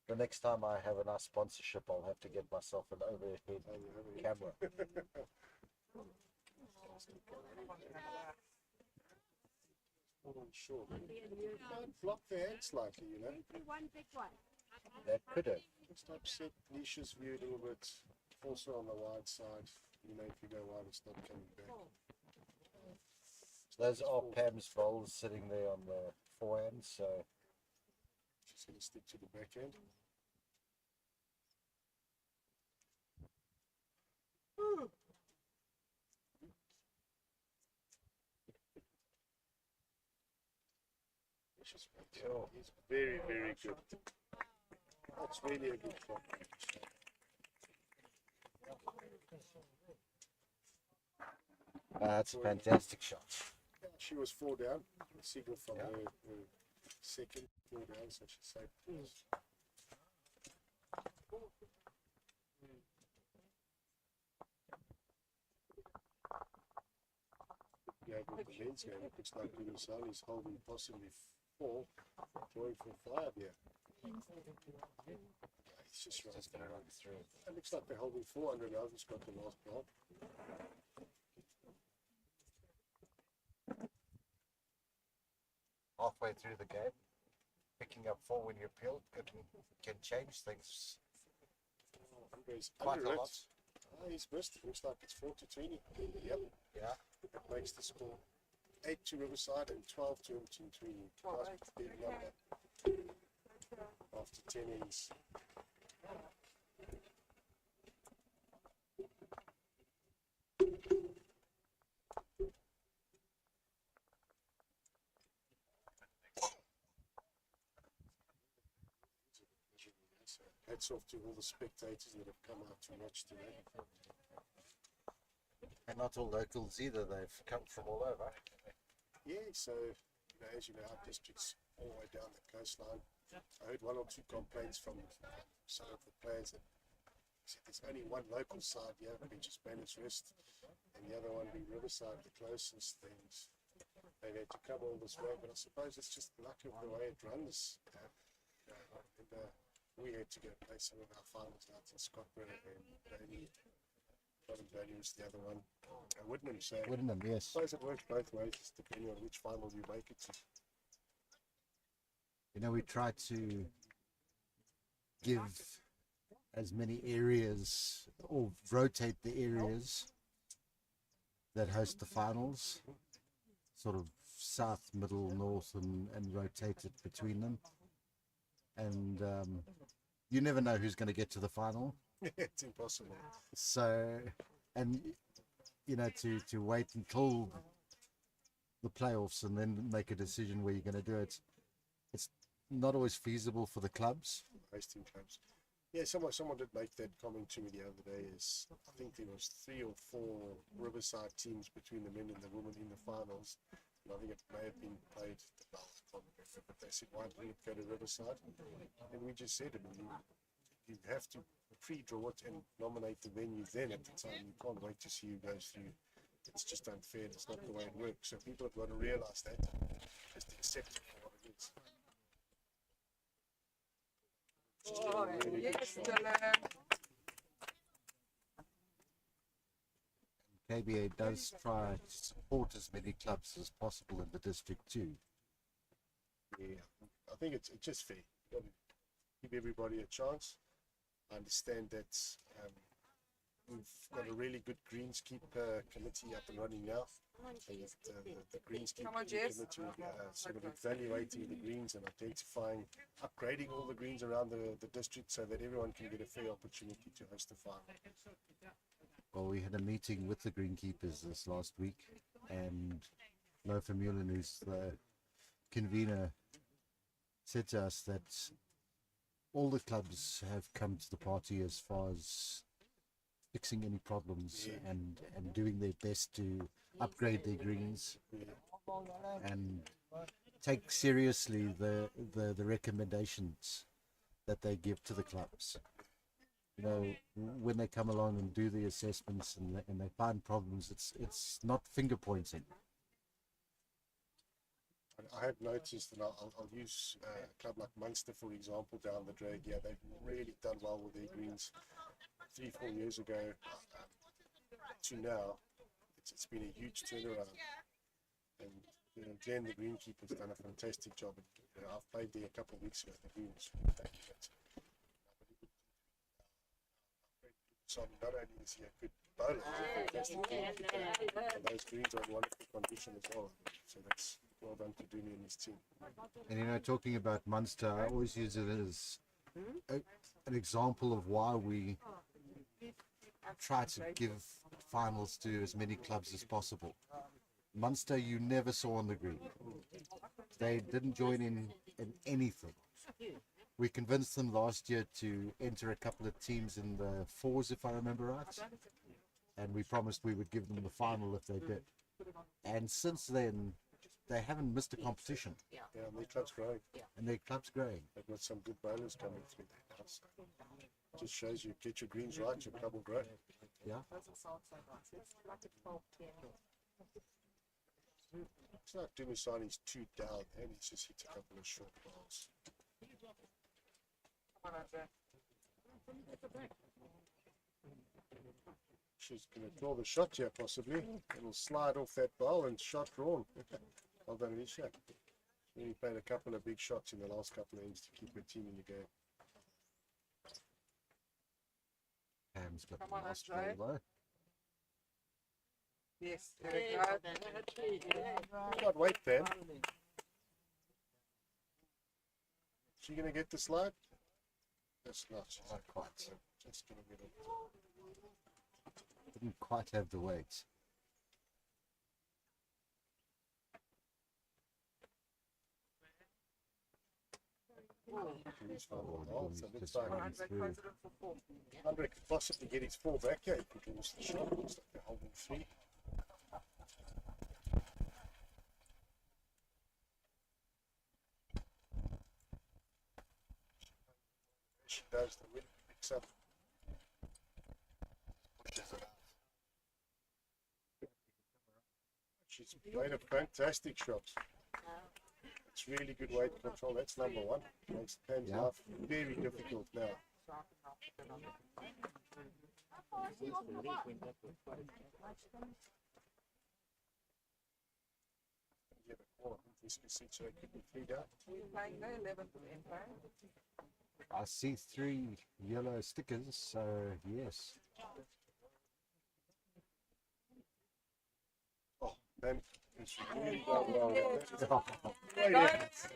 The next time I have a nice sponsorship, I'll have to get myself an overhead camera. Short. Don't block the hand slightly, you know. One big one. That could have. Just upset Nisha's view a little bit. Also on the wide side, you know, if you go wide, it's not coming back. Those are Pam's bowls sitting there on the forehand, so She's going to stick to the back end. Nisha's great. Sure. He's very, very good. That's really a good shot. that's a fantastic shot. She was 4 down. The signal from Yeah. her second 4 down, so she saved. have with the men's game. It looks like Universal is holding possibly 4, drawing for 5 here. It's just going to run through. It looks like they're holding 400 now. He's got the last block. Halfway through the game, picking up 4 when you appeal can change things Andre's quite under a it. lot. He's missed. It looks like it's 4-20. Yep. Yeah. That makes the score 8 to Riverside and 12 to Tweeny. Nice big number after 10 innings. So hats off to all the spectators that have come out to watch today. And not all locals either, they've come from all over. Yeah, so as you know, our district's all the way down the coastline. I heard 1 or 2 complaints from some of the players that said there's only one local side here, which is Banners Rest, and the other one being Riverside, the closest things. They had to come all this way, but I suppose it's just the luck of the way it runs. We had to go play some of our finals out in Scotland, and Bailey, not in Bailey was the other one, Widdenham. So Widdenham, I yes. suppose it works both ways, depending on which final you make it to. You know, we try to give as many areas or rotate the areas that host the finals, sort of south, middle, north, and rotate it between them. And you never know who's going to get to the final. It's impossible. So, and you know, to wait until the playoffs and then make a decision where you're going to do it, it's not always feasible for the clubs. Hosting clubs. Yeah, someone did make that comment to me the other day. Is I think there was 3 or 4 Riverside teams between the men and the women in the finals. And I think it may have been played. But they said, why didn't it go to Riverside? And we just said, I mean, you have to pre-draw it and nominate the venue then at the time. You can't wait to see who goes through. It's just unfair. It's not the way it works. So people have got to realise that. Just accept it for what it is. Oh, yes, Dylan. KBA does try to support as many clubs as possible in the district too. Yeah, I think it's just fair. You've got to give everybody a chance. I understand that we've got a really good greenskeeper committee up and running now. And the greenskeeper Come on, Jess. committee sort of evaluating the greens and identifying, upgrading all the greens around the district so that everyone can get a fair opportunity to host the final. Well, we had a meeting with the greenkeepers this last week, and Lofa Mullen, who's the convener, said to us that all the clubs have come to the party as far as fixing any problems and doing their best to upgrade their greens and take seriously the recommendations that they give to the clubs. You know, when they come along and do the assessments and they find problems, it's not finger pointing. I have noticed, and I'll use a club like Munster, for example, down the drag. Yeah, they've really done well with their greens 3-4 years ago to now. It's been a huge turnaround. And Glenn, the greenkeeper's done a fantastic job. I've played there a couple of weeks ago. The green was spectacular. So not only is he a good bowler, he's a fantastic greenkeeper, and those greens are in wonderful condition as well. So that's well done to Dooney and his team. And you know, talking about Munster, I always use it as an example of why we try to give finals to as many clubs as possible. Munster, you never saw on the green. They didn't join in anything. We convinced them last year to enter a couple of teams in the fours, if I remember right. And we promised we would give them the final if they did. And since then, they haven't missed a competition. Yeah, and their club's growing. And their club's growing. They've got some good bowlers coming through there now. So it just shows you get your greens right, your club will grow. Yeah. It's not Dumisani's too down, and he's just hit a couple of short balls. Come on, Andre. She's going to draw the shot here, possibly. It'll slide off that ball and shot drawn. Well done, Alicia. She played a couple of big shots in the last couple of innings to keep her team in the game. Pam's got Come the on, last Andre. ball though. Yes, there we go. Not wait, Pam. She going to get the slide? That's not. She's Not quite. just going to get it. Didn't quite have the weight. Oh, so Just looks like running Andre through. close it in for 4. Andre could possibly get his 4 back here if he draws the shot. Looks like they're holding 3. She does, the wind picks up. Pushes it out. She's played a fantastic shot. It's really good weight control. That's number 1. Makes Pam's Yeah. life very difficult now. Yeah, the corner. This could be 3 down. We're playing the 11th of Empire. I see 3 yellow stickers, so yes. Oh, and it's really well. Oh, Brilliant.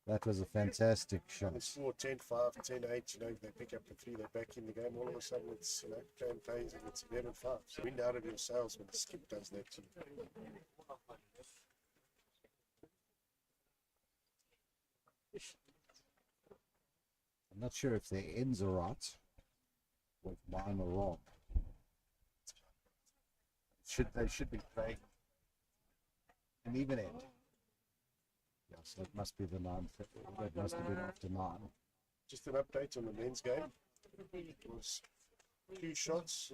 that was a fantastic shot. It's 4, 10, 5, 10, 8. You know, if they pick up the 3, they're back in the game. All of a sudden, it's, you know, Pam plays and it's 11, 5. So wind out of your sails when the skip does that to you. I'm not sure if their ends are right, or if mine are wrong. They should be playing an even end. Yeah, so it must be the 9th. That must have been after 9. Just an update on the men's game. It was 2 shots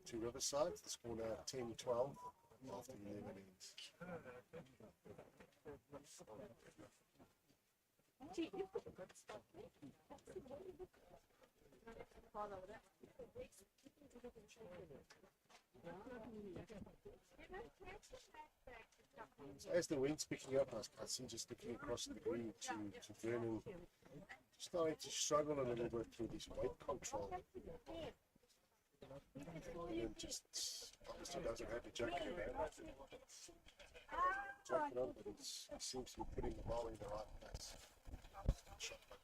to Riverside. The score now 10-12 after 11 innings. So as the wind's picking up, I see just looking across the green to Vernon, starting to struggle a little bit with his weight control. And just obviously doesn't have the jacket on. Jacket on, but he seems to be putting the ball in the right place. Shot by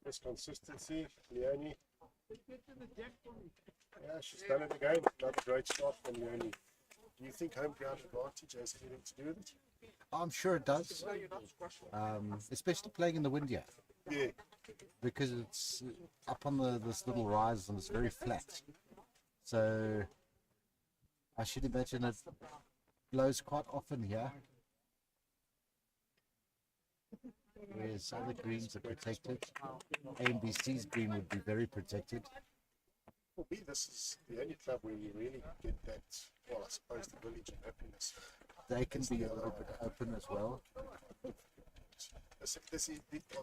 this consistency, Leonie. Yeah, she's done it again. Another great start from Leonie. Do you think home ground advantage has anything to do with it? I'm sure it does, especially playing in the wind here, Yeah, because it's up on this little rise and it's very flat. So I should imagine it blows quite often here, whereas other greens are protected. AMBC's green would be very protected. for me, this is the only club where you really get that, well, I suppose the village of happiness. They can be a little bit open as well.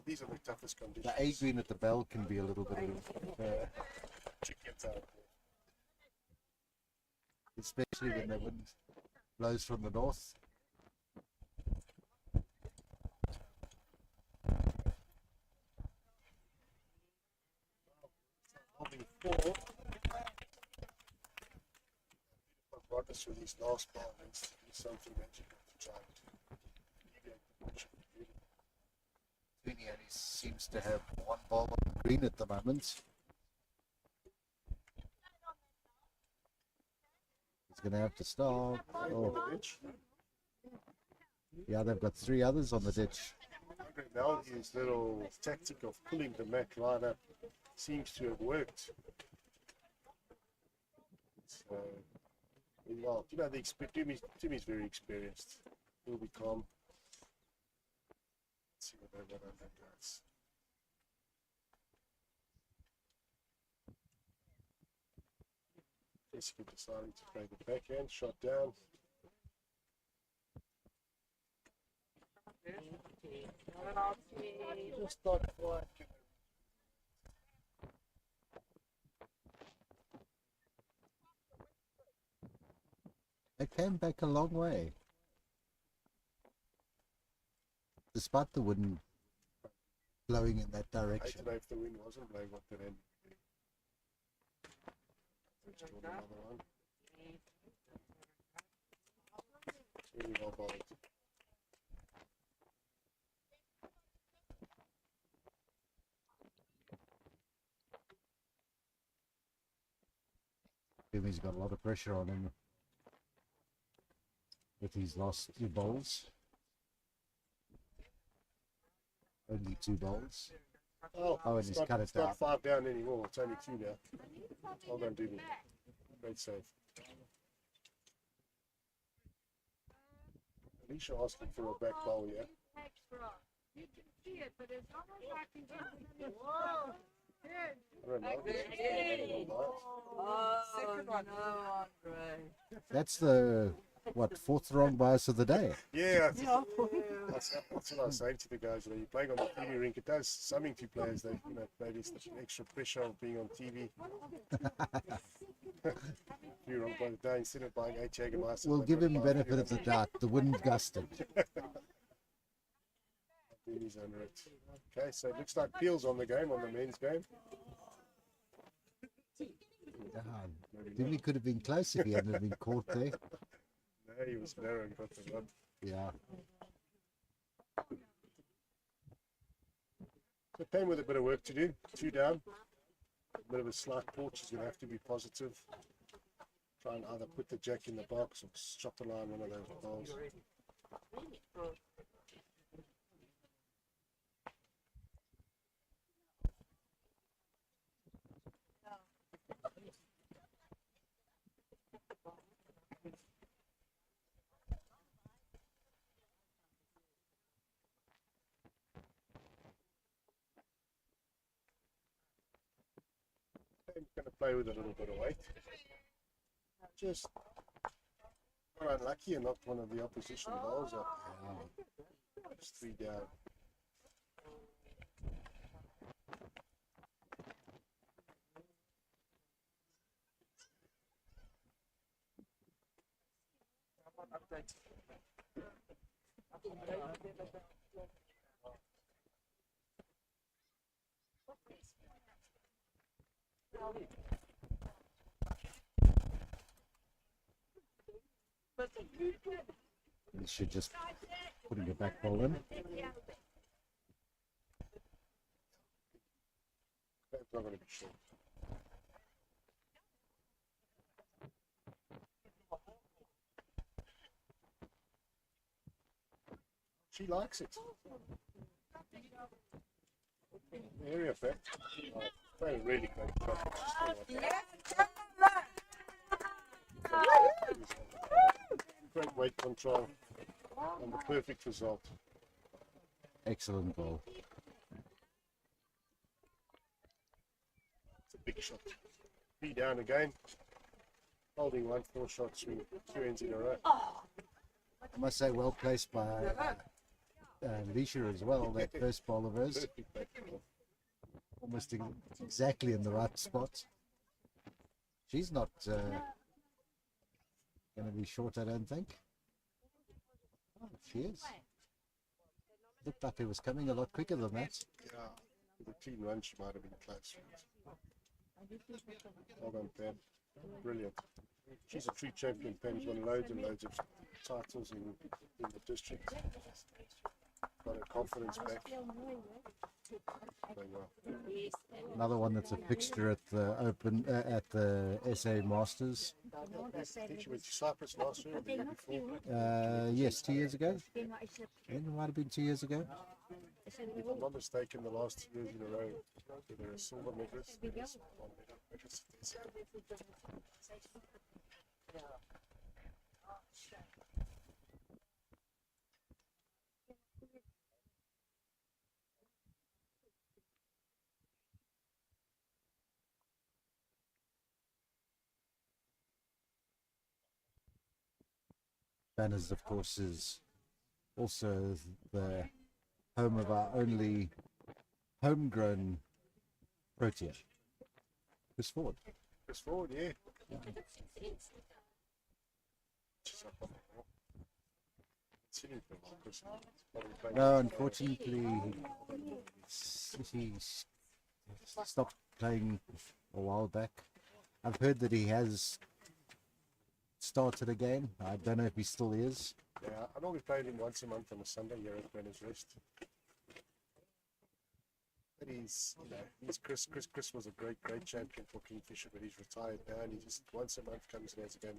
These are the toughest conditions. The A green at the bell can be a little bit Chicken out. especially when the wind blows from the north. Holding 4. I've brought us through these last ball needs to do something magical to try to alleviate the pressure. Sweeney only seems to have 1 ball on the green at the moment. It's going to have to stop. Oh, Ditch. yeah, they've got 3 others on the ditch. Now his little tactic of pulling the mat right up seems to have worked. So, well, you know, Timmy's very experienced. He'll be calm. Let's see what that does. Jessica deciding to play the backhand, shot down. Just not quite. They came back a long way. Despite the wind blowing in that I direction. don't know if the wind wasn't blowing what that end. Let's draw another one. Really well bowled. Jimmy's got a lot of pressure on him with his last 2 bowls. Only 2 bowls. Oh, and he's cut it it's not down. 5 down anymore. It's only 2 now. Well done, Doobie. Great save. Alicia asking for a back bowl, yeah? You can see it, but as long as I can get it. I don't know. Second one. That's the, what, 4th wrong bias of the day. Yeah, that's what I was saying to the guys. You know, you're playing on the TV rink. It does something to players. They, you know, maybe it's the extra pressure of being on TV. You're wrong by the day instead of buying 8 Jägermeister. We'll give him benefit of the doubt. The wind gusted. He's under it. Okay, so it looks like Peel's on the game, on the men's game. Jimmy could have been close if he hadn't been caught there. No, he was narrow and got the rub. Yeah. So came with a bit of work to do. 2 down. A bit of a slight porch is going to have to be positive. Try and either put the jack in the box or shot the line one of those balls. I'm going to play with a little bit of weight. Just got unlucky and knocked one of the opposition balls up. Just 3 down. He should just putting a back ball in. That's not going to be short. She likes it. Area effect. Oh, playing really great. Great weight control and the perfect result. Excellent ball. It's a big shot. 3 down again. Holding 1 4 shot swing, 2 ends in a row. I must say, well placed by Alicia as well. That first ball of hers, Perfect back ball. almost exactly in the right spot. She's not going to be short, I don't think. Oh, she is. Looked like it was coming a lot quicker than that. Yeah, with a clean run, she might have been close. Well done, Pam. Brilliant. She's a true champion. Pam's won loads and loads of titles in the district. Got her confidence back. Playing well. Another one that's a fixture at the Open, at the SA Masters. I think she went to Cyprus last year or the year before. Yes, 2 years ago. It might have been 2 years ago. If I'm not mistaken, the last 2 years in a row, there are silver medalists. Banners, of course, is also the home of our only homegrown protein, Chris Ford. Chris Ford, yeah. No, unfortunately, he stopped playing a while back. I've heard that he has started again. I don't know if he still is. Yeah, I normally played him once a month on a Sunday here at Banners Rest. But he's Chris was a great champion for Kingfisher, but he's retired now, and he just once a month comes and has a game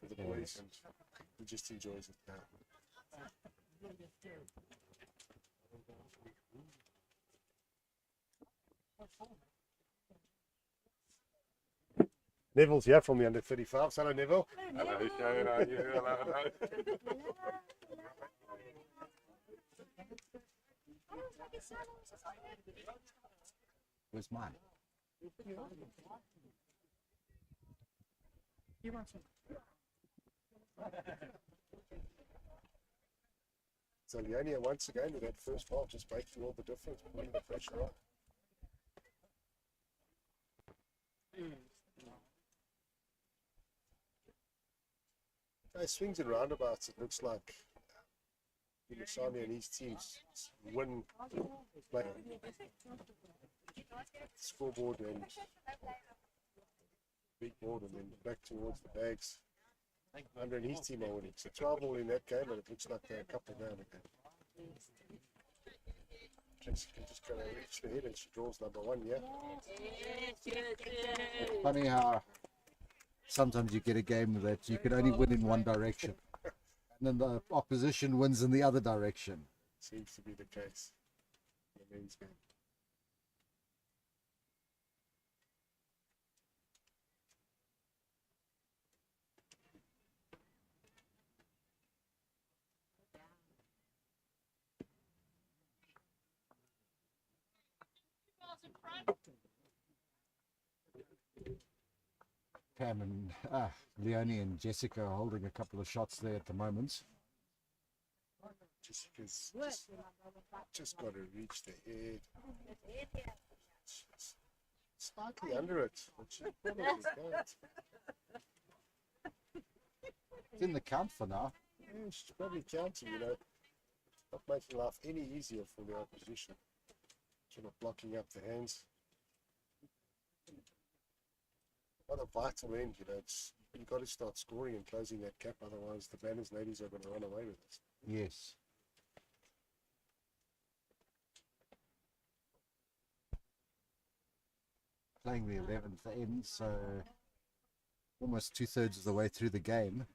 with the boys, and he just enjoys it now. Neville's here from the under 35s. Hello, Neville. Hello, Shane. How are you? Hello. Where's mine? You want some? So Leonia once again with that first half just making all the difference, putting the pressure on. Swings and roundabouts, it looks like Unisani and his teams win play scoreboard and big board and then back towards the bags. Under and his team are winning. So 12 all in that game, and it looks like they're a couple down again. Tracy can just go and reach the head, and she draws number 1, yeah? It's funny how sometimes you get a game that you can only win in one direction, and then the opposition wins in the other direction. Seems to be the case in the men's game. Pam and Leonie and Jessica are holding a couple of shots there at the moment. Jessica's just got to reach the head. She's slightly under it, but she probably can't. It's in the count for now. Yeah, she's probably counting, you know. Not making life any easier for the opposition. Sort of blocking up the hands. Not a vital end, you know. You've got to start scoring and closing that gap, otherwise the Banners ladies are going to run away with it. Yes. Playing the 11th end, so almost 2/3 of the way through the game.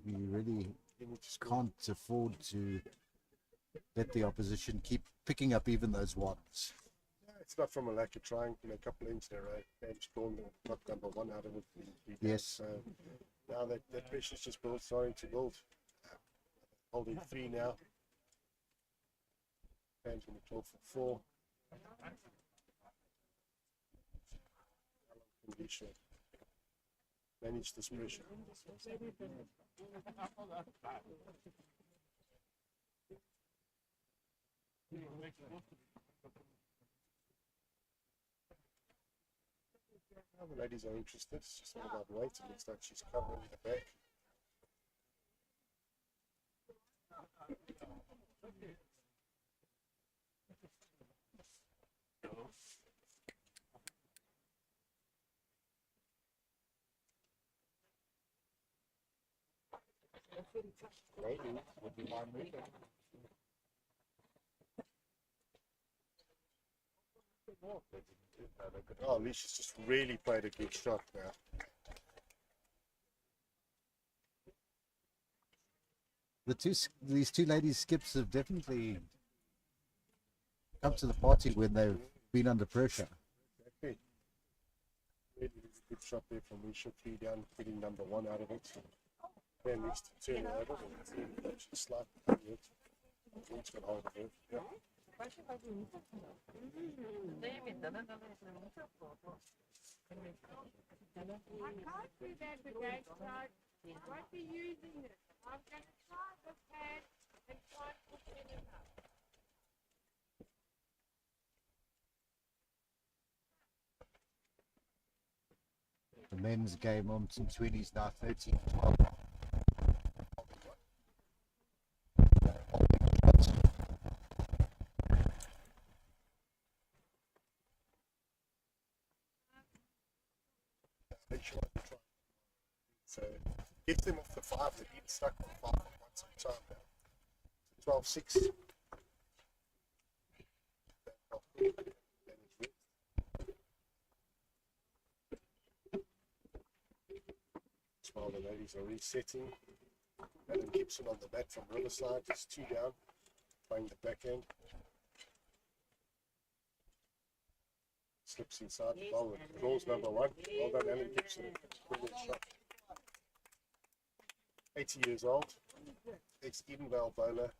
You really can't afford to let the opposition keep picking up even those ones. It's not from a lack of trying, you know, a couple of inches there, right? They've scored and got number 1 out of it. Yes. So now that pressure's just starting to build. Holding 3 now. Fans going to talk for 4. Manage this pressure. The ladies are interested. It's just all about weight. It looks like she's covering the back. Ladies would be my movie. Oh, Alicia's just really played a good shot now. these two ladies skips have definitely come to the party when they've been under pressure. Exactly. Really, really good shot there from Misha, 3 down, getting number 1 out of it. Then needs to turn over and slightly it. Each got hold of it. Yeah. I can't do that today, so what are you using it? I'm going to try the pad and try to put it in up. The men's game on some 20s now, 13-12. So get them off the 5, they've been stuck on 5 at once at a time now. 12-6. While the ladies are resetting, Adam Gibson on the bat from Riverside, just 2 down, playing the backhand. Slips inside the bowl and draws number 1. Well done, Alan Gibson. Brilliant shot. 80 years old, ex-Edenvale bowler,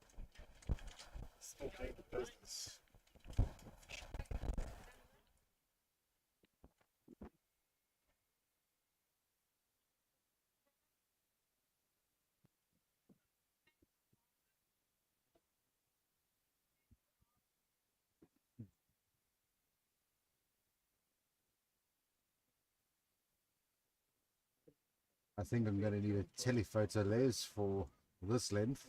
still doing the business. I think I'm going to need a telephoto Les for this length.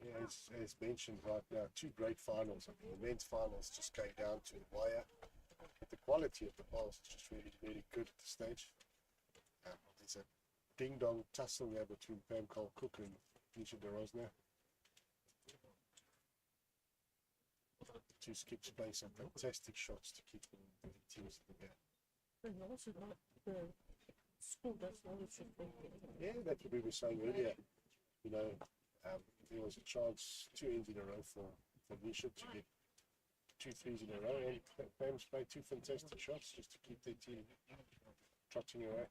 Yeah, as mentioned right now, 2 great finals. I mean, the men's finals just came down to the wire. But the quality of the bowls is just really, really good at this stage. There's a ding-dong tussle there between Pam Cole-Cook and Nisha De Rosner. 2 skips play some fantastic shots to keep the teams in the game. Yeah, that's what we were saying earlier. You know, there was a chance 2 ends in a row for Nisha to get 2 threes in a row, and Pam's played 2 fantastic shots just to keep their team trotting away.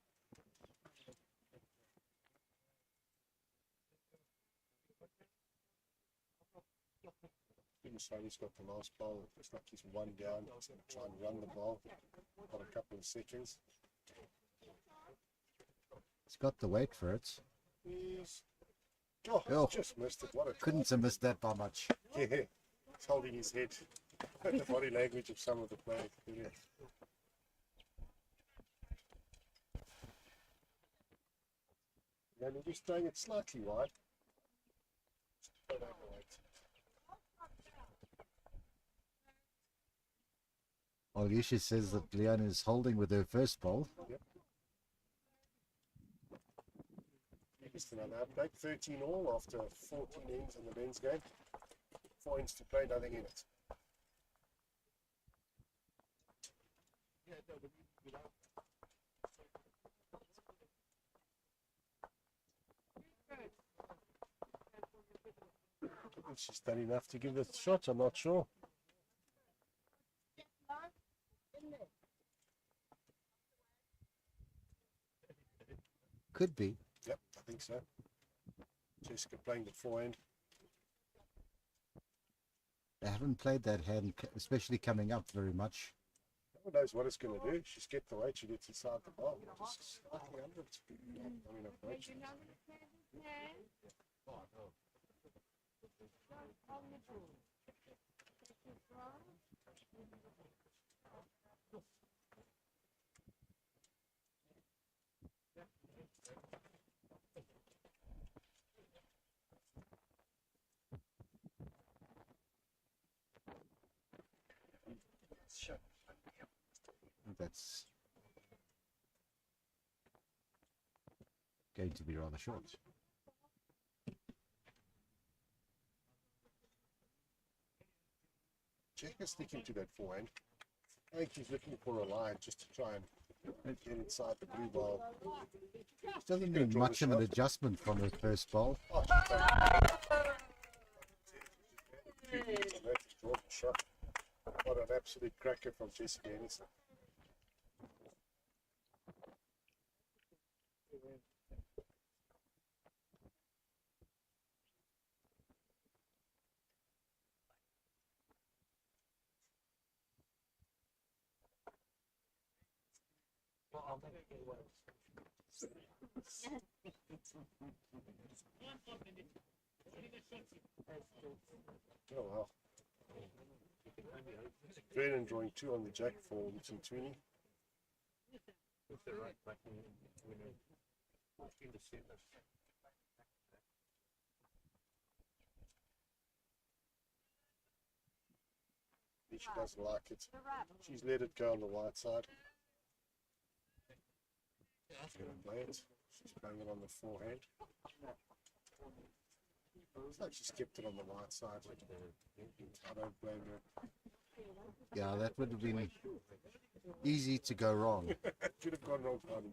He's got the last ball. Looks like he's 1 down. He's going to try and run the ball. Got a couple of seconds. He's got the weight for it. Oh, just missed it. What a couldn't have missed that by much. Yeah, he's holding his head. The body language of some of the players. Brilliant. And we're just throwing it slightly wide. Don't overweight. Alicia says that Leanne is holding with her first ball. Yep. Just another update. 13 all after 14 ends in the men's game. 4 ends to play, nothing in it. She's done enough to give it a shot, I'm not sure. Could be. Yep, I think so. Jessica playing the forehand. They haven't played that hand, especially coming up very much. Who knows what it's going to do? She's get the weight, she gets inside the ball. Just slightly under it. I mean, approach. That's going to be rather short. Jessica's sticking to that forehand. I think she's looking for a line just to try and get inside the blue bowl. It doesn't need much of an adjustment from her first bowl. Oh, she's done that's a Jordan shot. What an absolute cracker from Jessica Anderson. Oh wow. Vernon drawing 2 on the jack for Wilson Tweeney. She doesn't like it. She's let it go on the white side. She's going to play it. She's playing it on the forehand. It's like she's kept it on the white side. I don't blame her. Yeah, that would have been easy to go wrong. Could have gone wrong for him.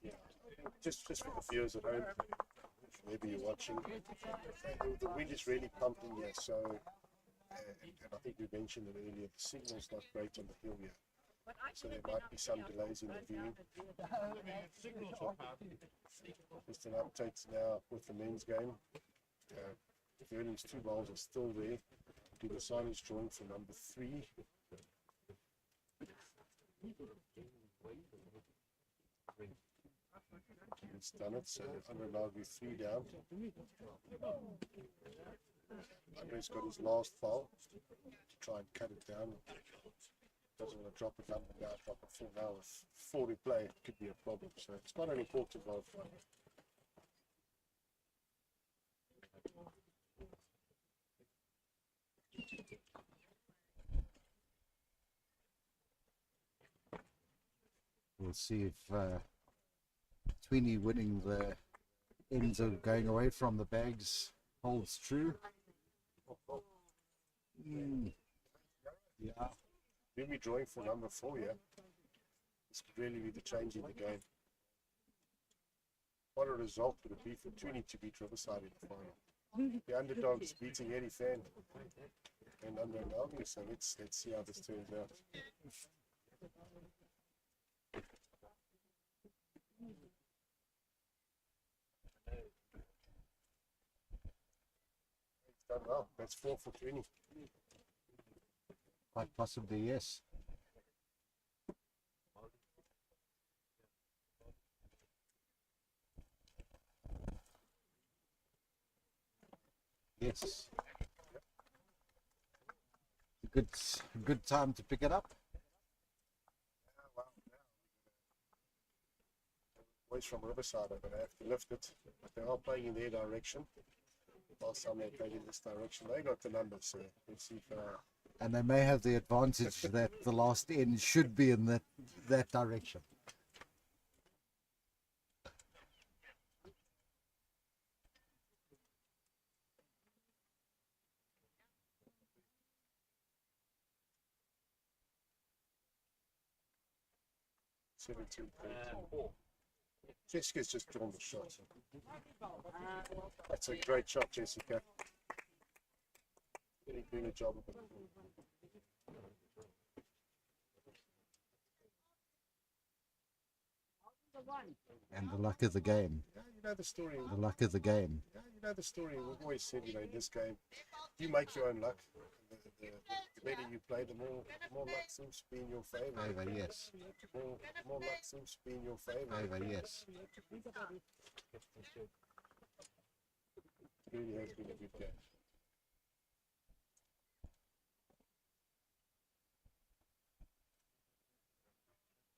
Yeah, just for the viewers at home, maybe you're watching, the wind is really pumping here, so, and I think we mentioned it earlier, the signal's not great on the hill here, so there might be some delays in the viewing. Just an update now with the men's game. Vernon's 2 bowls are still there. Dumasani is drawing for number 3. It's done it, so Andre now with 3 down. Andre's got his last foul to try and cut it down. Doesn't want to drop it under now, drop it full now with 4 to play. It could be a problem, so it's quite an important ball. We'll see if Tweeny winning the ends of going away from the bags holds true. Yeah. We'll be drawing for number 4 here. This could really be the change in the game. What a result would it be for Tweeny to beat Riverside in the final? The underdogs beating Eddie Fan and under Albion, so let's see how this turns out. Done well. That's 4 for 20. Quite possibly, yes. Yes. Good time to pick it up. Boys from Riverside are going to have to lift it, but they are playing in their direction. Last time they played in this direction, they got the numbers, so let's see if... And they may have the advantage that the last end should be in that direction. Jessica's just drawn the shot. That's a great shot, Jessica. Really doing a job of it. And the luck of the game. Yeah, you know the story. The luck of the game. Yeah, you know the story. We've always said, you know, in this game, you make your own luck. The better you play, the more luck seems to be in your favour. Favour, yes. More luck seems to be in your favour. Favour, yes. It really has been a good game.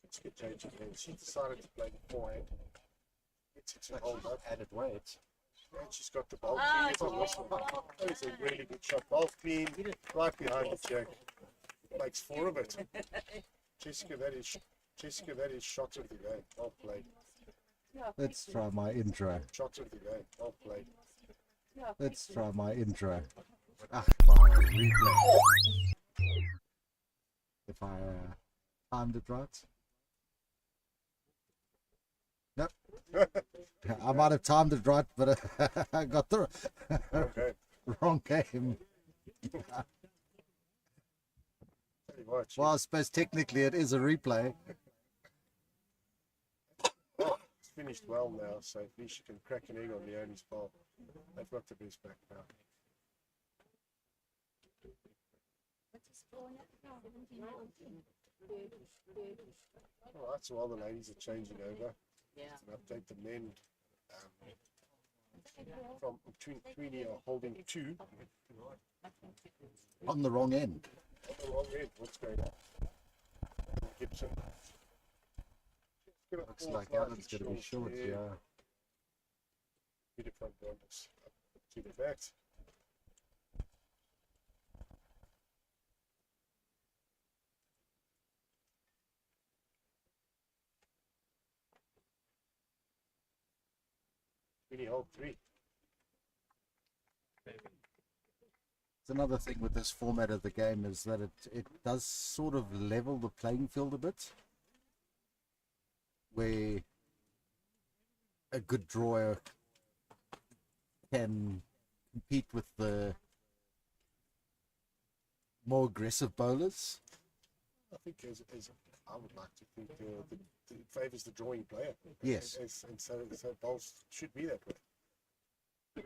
Let's get changing hands. She decided to play the forehand. It's a hold up. Added weight. And she's got the ball clean. That is a really good shot. Ball clean, right behind the jack. Makes 4 of it. Jessica, that is shot of the game. Well played. Let's try my intro. Shot of the game. Well played. Let's try my intro. Ah, my replay. If I timed it right. Nope. I might have timed it right, but I got the Okay. wrong game. Tell you what, Well, I suppose technically it is a replay. it's finished well now, so at least you can crack an egg on Leonie's ball. They've got the best back now. Alright, so while the ladies are changing over, just an update, the men from Tweenie are holding 2 On the wrong end. on the wrong end. What's going on? Gibson. Looks like Alan's going to be short, yeah. To the front runners, up to the back. Really hold 3. It's another thing with this format of the game is that it does sort of level the playing field a bit. Where a good drawer can compete with the more aggressive bowlers. I think as I would like to think it favours the drawing player. Yes. And so bowls should be that way.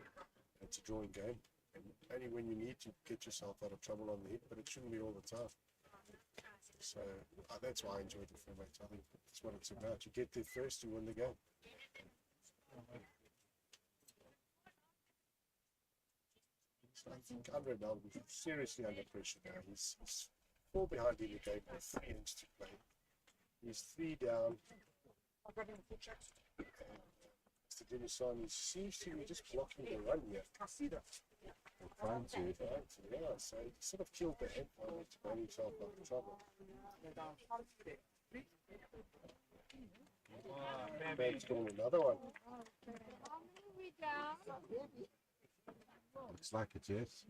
It's a drawing game. And only when you need to get yourself out of trouble on the hit, but it shouldn't be all the time. So that's why I enjoy the format. I think that's what it's about. You get there first, you win the game. So I think Andre now is seriously under pressure now. He's 4 behind in the game with 3 innings to play. He's 3 down. Mr. Denisani seems to be just blocking the run here. Trying to. Yeah, so he sort of killed the head on it to bring himself out of trouble. Man's doing another one. How many we down? Looks like it, yes.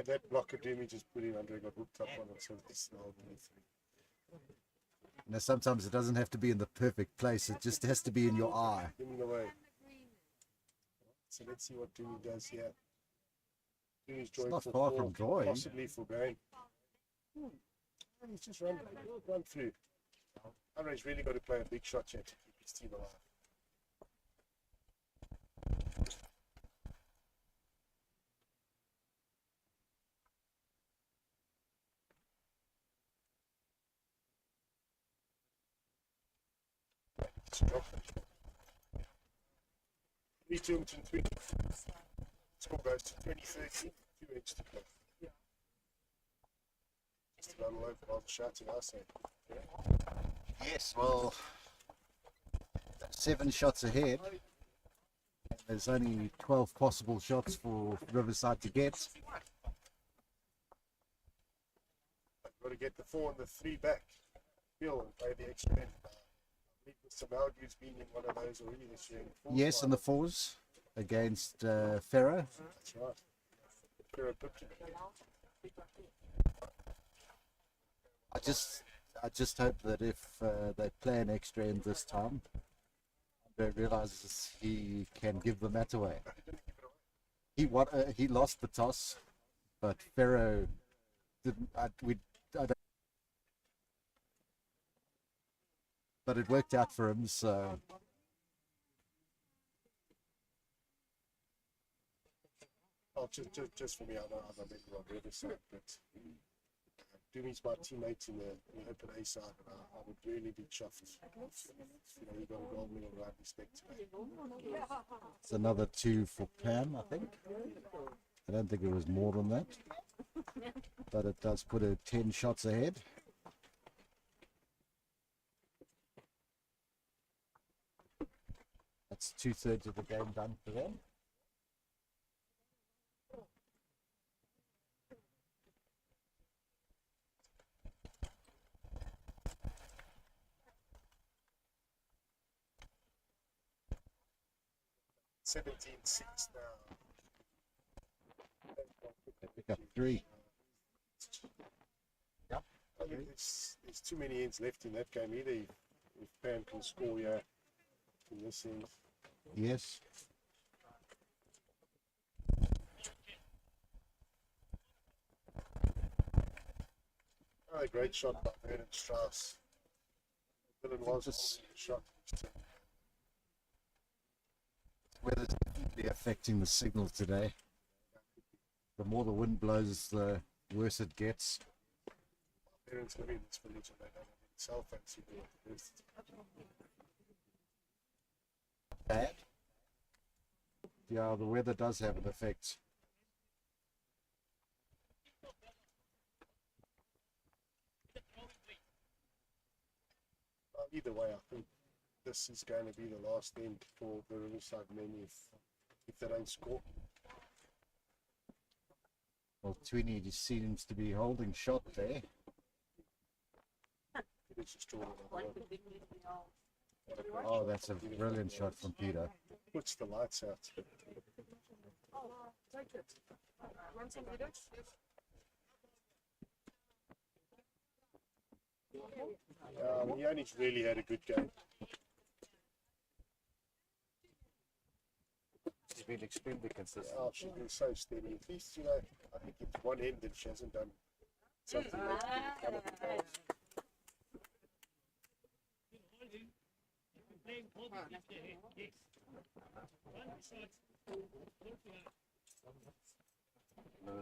That blocker Demi just put in under, got hooked up on it, so it's now only 3. Now sometimes it doesn't have to be in the perfect place, it just has to be in your eye. Give him away. So let's see what Demi does here. Demi's drawing not for far 4, from drawing. possibly for going. He's just run through. Andre's really got to play a big shot here to keep his team alive. Three to 20. Score goes to 2030. 2 innings to play. Just about all over while shouting, I say. Yes, well, 7 shots ahead. There's only 12 possible shots for Riverside to get. I've got to get the 4 and the 3 back. Bill and play the extra end. I believe Mr. Maldu's been in one of those already this year. Yes, in the 4s against Ferro. That's right. Ferro pipped him. I just hope that if they play an extra end this time, Andre realizes he can give the match away. He lost the toss, but Ferro didn't. But it worked out for him, so. Oh, just for me, I know I'm a member on the other side, but Doomies my teammate in the open A side, and I would really be chuffed if he got a gold medal right respect today. It's another 2 for Pam, I think. I don't think it was more than that, but it does put her 10 shots ahead. That's 2/3 of the game done for them. 17-6 now. Pick up 3. Yep. I think there's too many ends left in that game either. If Pam can score here in this end. Yes. Oh, a great shot by Vernon Strauss. Dylan was just shot. Weather's definitely affecting the signal today. The more the wind blows, the worse it gets. Parents live in this village and they don't have any cell phone signal at the best. Bad. Yeah, the weather does have an effect. Either way, I think this is going to be the last end for the Riverside men if they don't score. Well, Tweeny just seems to be holding shot there. It's just drawing another one. Oh, that's a brilliant shot from Peter. Puts the lights out. Take it. Want some minutes? He only really had a good game. She's been extremely consistent. Oh, she's been so steady. At least, you know, I think it's one end that she hasn't done something like that.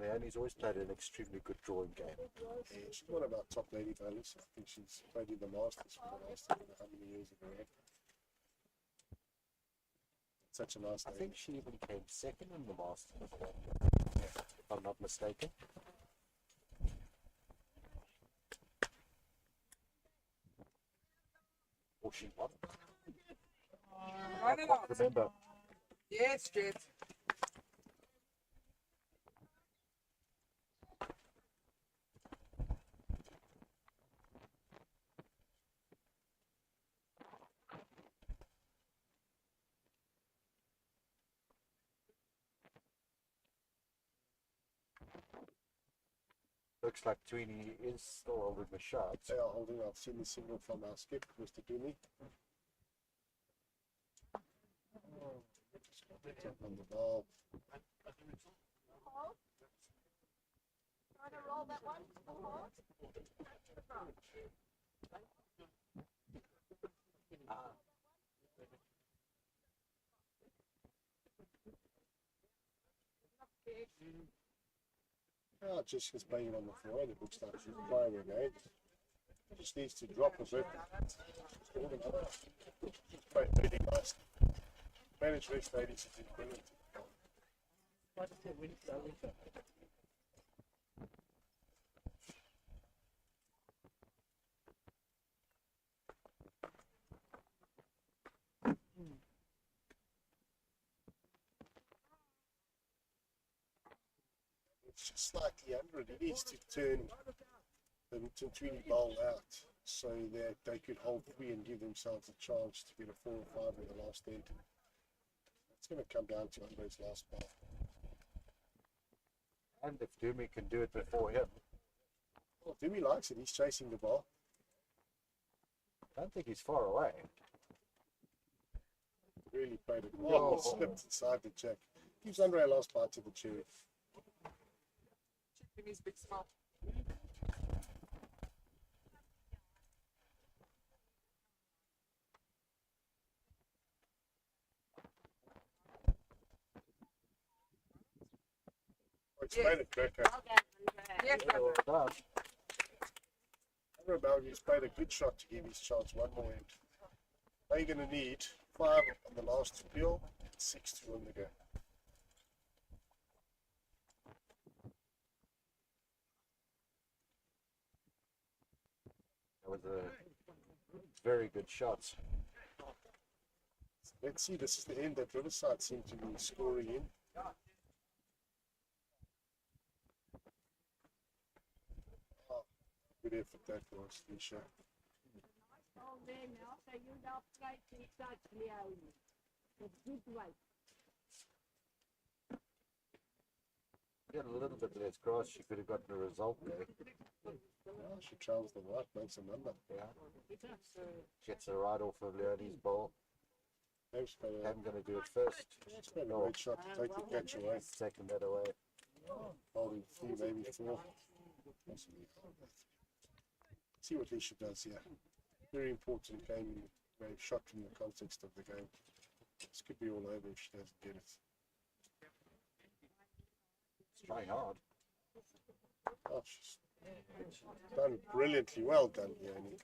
Leonie's always played an extremely good drawing game. Yeah, she's one of our top lady bowlers. I think she's played in the Masters for the last I don't know how many years in a row. Such a nice I lady. think she even came second in the Masters, if I'm not mistaken. Or she won. I can't remember. Yes, Jet. Looks like Tweeny is still holding the shot. They are holding. I've seen the signal from our skip, Mr. Dooney. On the ball. Trying to roll that one. Hold. Oh, Jessica's playing it on the floor. It looks like she's trying again. Just needs to drop a bit. She's playing really nice. Managed West ladies has been brilliant. It's just slightly under it. He needs to turn the Tweeny bowl out so that they could hold 3 and give themselves a chance to get a 4 or 5 in the last end. It's going to come down to Andre's last ball. And if Doomy can do it before him. Well, Doomy likes it. He's chasing the ball. I don't think he's far away. Really played it. Oh, it slipped inside the check. Gives Andre a last bite to the cherry. Jimmy's big smile. Oh, it's played it quicker. Yes, Well done. Andre Belgium's played a good shot to give his chance one more end. They're going to need 5 on the last appeal and 6 to win the game. That was a very good shot. Let's see, this is the end that Riverside seem to be scoring in. Oh, good effort that was, Nisha. Oh, there now. So you don't play too such, Leonie. It's good way. had a little bit less grass, she could have gotten a result there. Well, she travels the right, makes a number. Yeah. Gets a right off of Leonie's ball. I'm going to do it first. It's been a great shot to take the catch away. Taking that away. Holding 3, maybe 4. Possibly. See what Leisha does here. Very important game, very shot from the context of the game. This could be all over if she doesn't get it. It's trying hard. Oh, she's done brilliantly. Well done, Leonie.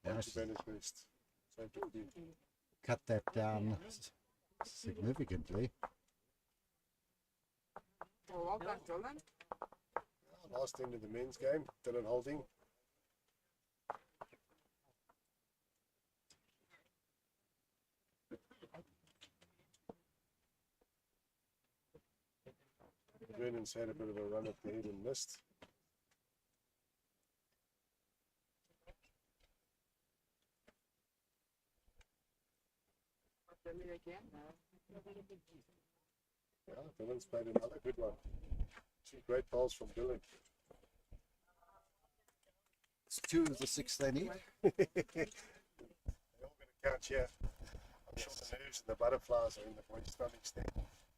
Best. Cut that down significantly. Well done, Dylan. Last end of the men's game, Dylan holding. Vernon's had a bit of a run at the head and missed. Yeah, Dylan's played another good one. 2 great balls from Dylan. It's 2 of the 6 they need. They're all going to count here. I'm sure the nerves and the butterflies are in the boy's stomach there.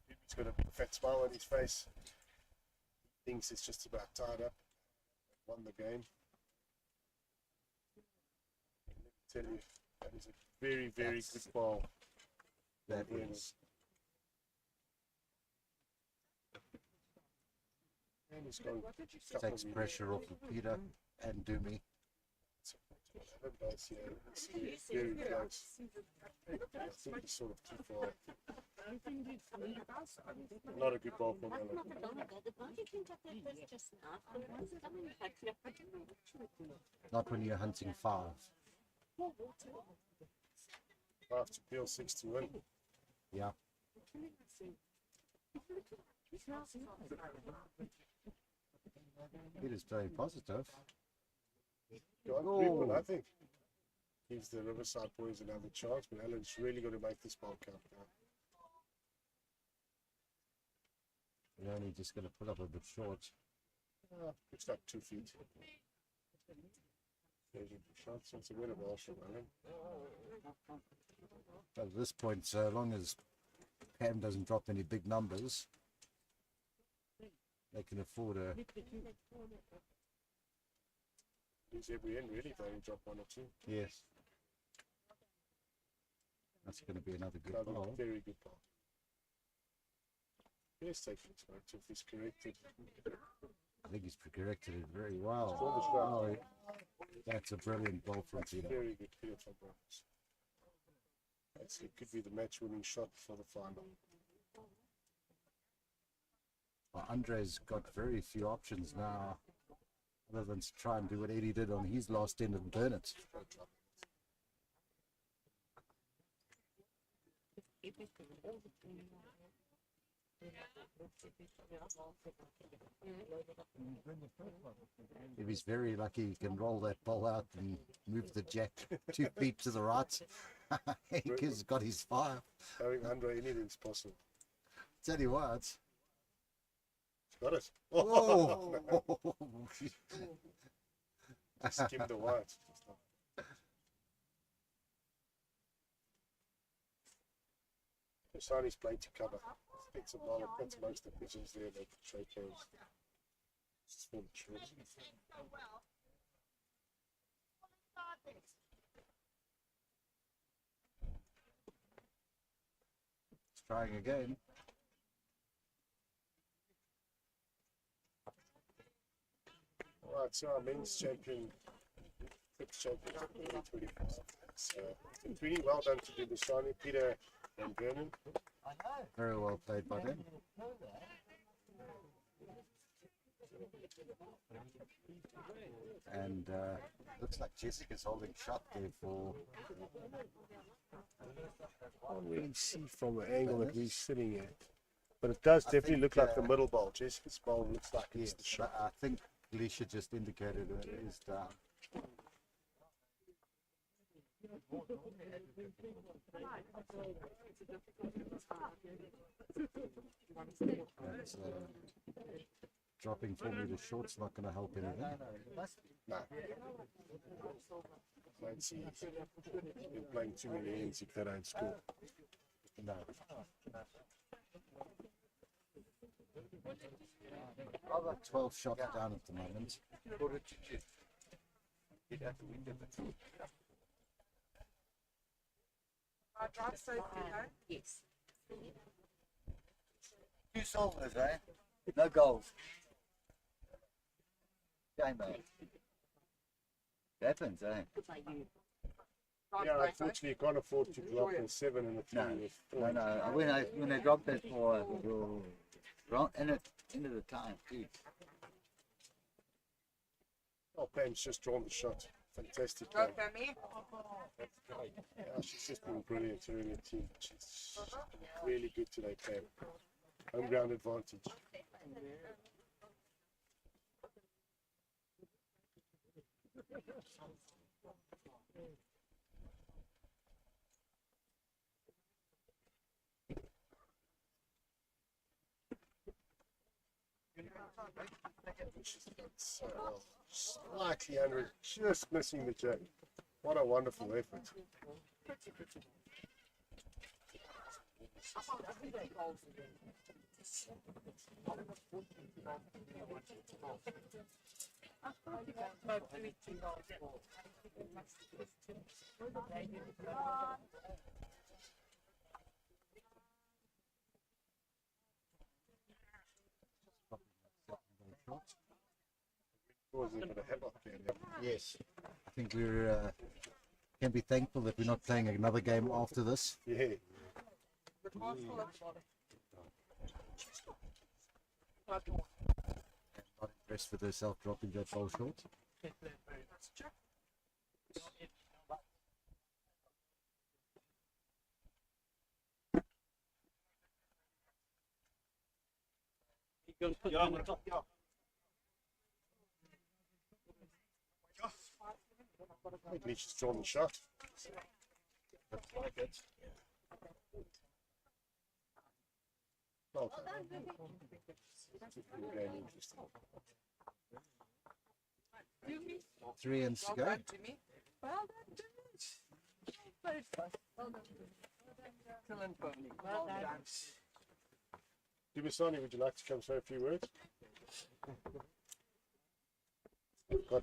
He's got a big fat smile on his face. He thinks it's just about tied up. Won the game. Let me tell you, that is a very, very good ball. That is. And he's gone. Takes pressure off of Peter and Doomy. Very close. I think he's sort of too far. Not a good ball from Ellen. Not when you're hunting 5. 5 to peel, 6 to win. Yeah. Peter's very positive. Well, I think gives the Riverside boys another chance, but Alan's really got to make this ball count now. You're only just going to put up a bit short. It's like 2 feet. There's a shot, so it's a winner ball from Alan. At this point, so long as Pam doesn't drop any big numbers, they can afford a... Lose every end, really, if they only drop 1 or 2. Yes. That's going to be another good ball. Very good ball. Yes, taking his mark if he's corrected. I think he's corrected it very well. Oh, that's a brilliant ball from Peter. Very good field from Browns. It could be the match-winning shot for the final. Well, Andre's got very few options now, other than to try and do what Eddie did on his last end and burn it. If he's very lucky, he can roll that ball out and move the jack 2 feet to the right. He's got his 5. Having Andre, anything's possible. Tell you what. Got it. Oh! Skim the white. Sani's playing to cover. It's a ball. That's most of the pigeons there. They can shake hands. It's for the choice. It's trying again. All right, so our men's champion, Trips champion, 2024. So, really well done to Dubusani, Peter, and Vernon. Very well played by them. And looks like Jessica's holding shot there for... I can't really see from the angle that we're sitting at. But it does definitely look like the middle bowl. Jessica's bowl looks like it's the shot. I think Alicia just indicated it is down. That's, dropping 4 meters short's not going to help anything. No. Fancy. Been playing too many ends if they don't score. No. I've got 12 shots down at the moment. I drive safely, no? Yes. 2 silvers, eh? No goals. Game out. It happens, eh? Yeah, unfortunately, you can't afford to drop a 7 and a 3 with 4. No. When I dropped that for wrong end of the time, dude. Oh, Pam's just drawn the shot. Fantastic. Go, Pammy. Yeah, she's just been brilliant here in the team. She's really good today, Pam. Home ground advantage. She's done so well. Slightly under, just missing the jack. What a wonderful effort. Was a bit of headlock there. Yes. I think we're can be thankful that we're not playing another game after this. Yeah. Not impressed with herself dropping that ball short. At least she's drawn the shot. Looks like it. Well done. Very interesting. 3 ends to go. Well done, Jimmy. Well done, Jimmy. Excellent bowling. Well done. Dumisani, would you like to come say a few words? I've got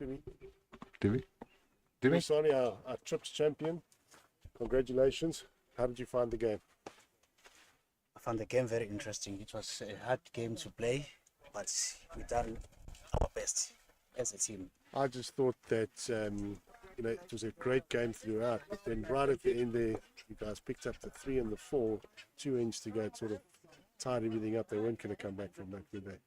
Dimi. Dumisani, our trips champion. Congratulations. How did you find the game? I found the game very interesting. It was a hard game to play, but we done our best as a team. I just thought that it was a great game throughout, but then right at the end there, you guys picked up the 3 and the 4, 2 ends to go. It sort of tied everything up. They weren't going to come back from that, were they?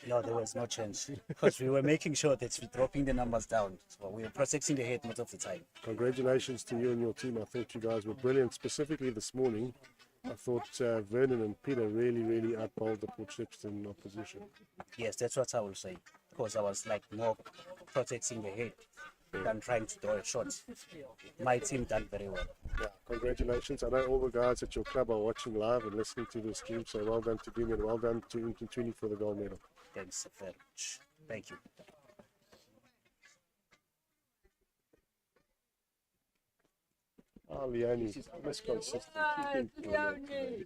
No, there was no chance because we were making sure that we're dropping the numbers down. So we were protecting the head most of the time. Congratulations to you and your team. I thought you guys were brilliant, specifically this morning. I thought Vernon and Peter really outbowled the Port Shepstone opposition. Yes, that's what I will say, because I was like more protecting the head than trying to throw a shot. My team done very well. Yeah, congratulations. I know all the guys at your club are watching live and listening to this stream, so well done to Dimi and well done to Intintuni for the gold medal. Thanks very much. Thank you. Ah, Leonie, Miss Consistent. Leonie.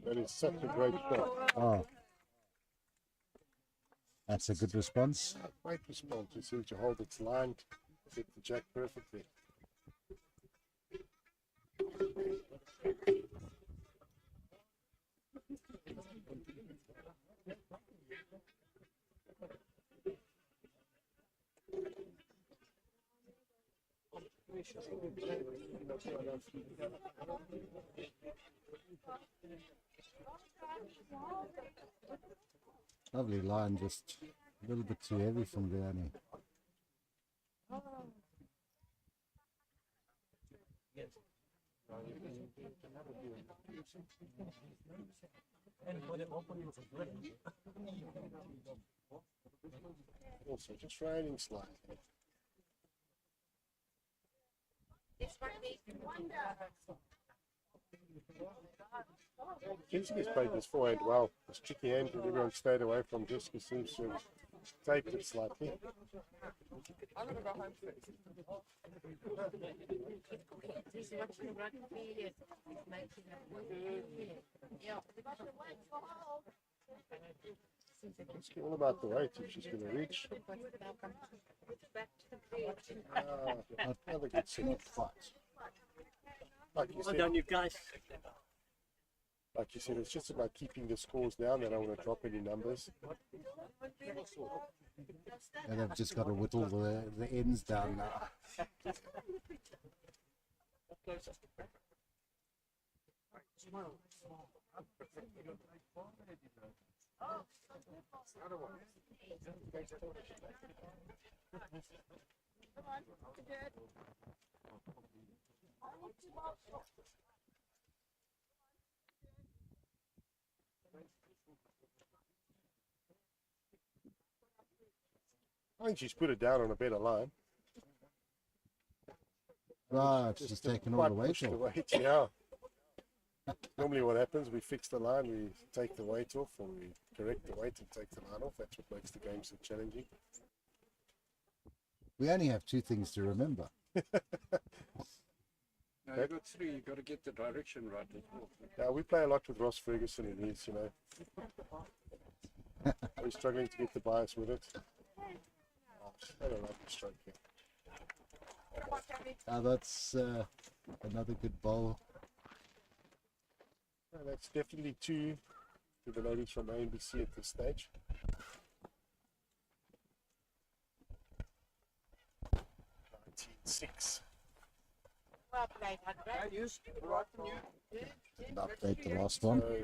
That is such a great shot. Oh. That's a good response. Great response. It seemed to hold its line, hit the jack perfectly. Lovely line, just a little bit too heavy from Guyana. Also, just raining slightly. Kinsey has played this forehand well. This tricky hand that everyone stayed away from just seems to have taped it slightly. It's all about the weight if she's going to reach. Another good set of fights. Like you said, Well done, you guys. like you said, it's just about keeping the scores down. They don't want to drop any numbers. And they've just got to whittle the ends down now. I think she's put it down on a better line. Right, she's taken all Quite the weight pushed the off. weight, yeah. Normally what happens, we fix the line, we take the weight off, or we correct the weight and take the line off. That's what makes the game so challenging. We only have two things to remember. No, you got three. You got to get the direction right as well. Yeah, we play a lot with Ross Ferguson and he's, you know, we're struggling to get the bias with it. I don't like the stroke here. That's another good bowl. That's definitely two to the ladies from AMBC at this stage. Six. Update the last one. So,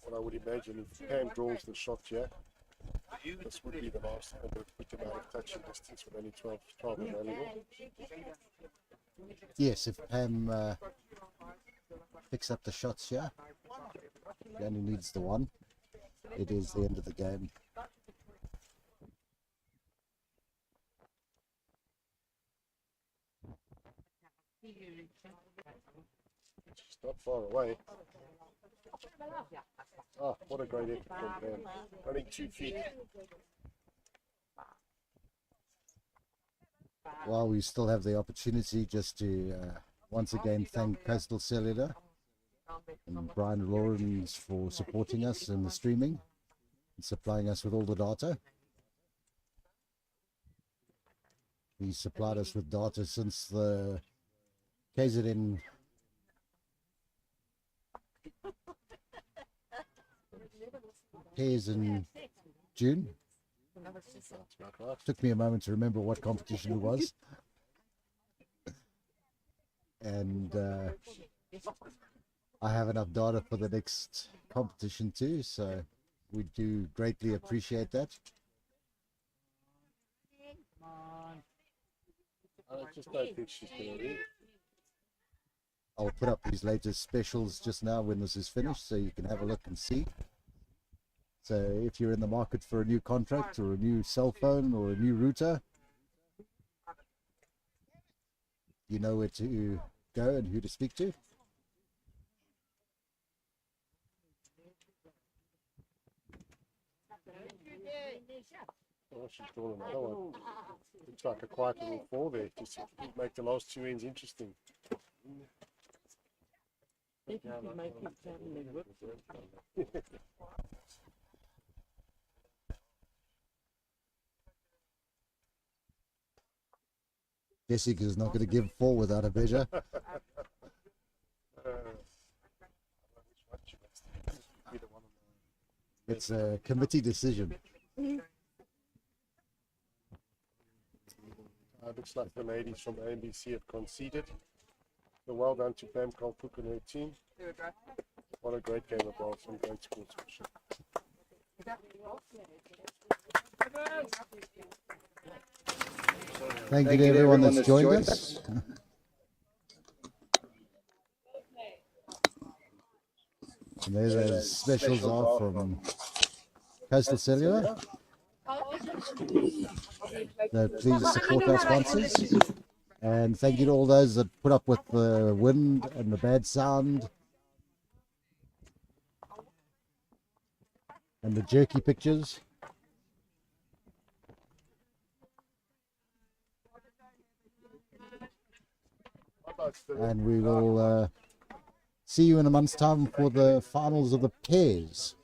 what I would imagine if Pam draws the shot here, this would be the last quick amount of touching distance with only 12 available. Yes, if Pam picks up the shots here, he only needs the one. It is the end of the game. She's not far away. Oh, what a great effort from Pam. Running 2 feet. Well, we still have the opportunity just to once again thank Coastal Cellular and Brian Lawrence for supporting us in the streaming and supplying us with all the data. He supplied us with data since the KZN pairs in June. Took me a moment to remember what competition it was. And I have enough data for the next competition too, so we do greatly appreciate that. I just don't think she's going to read. I'll put up his latest specials just now when this is finished so you can have a look and see. So if you're in the market for a new contract or a new cell phone or a new router, you know where to go and who to speak to. Oh, she's drawn another one. Looks like a quiet little fall there, just to make the last 2 ends interesting. Jessica's not going to give 4 without a measure. It's a committee decision. Looks like the ladies from AMBC have conceded. So well done to Pam Kalpuk and her team. What a great game of golf and great sportsmanship. Thank you to everyone that's joined us. And there those specials are from Coastal Cellular. So please support our sponsors. And thank you to all those that put up with the wind and the bad sound and the jerky pictures. And we will see you in a month's time for the finals of the pairs.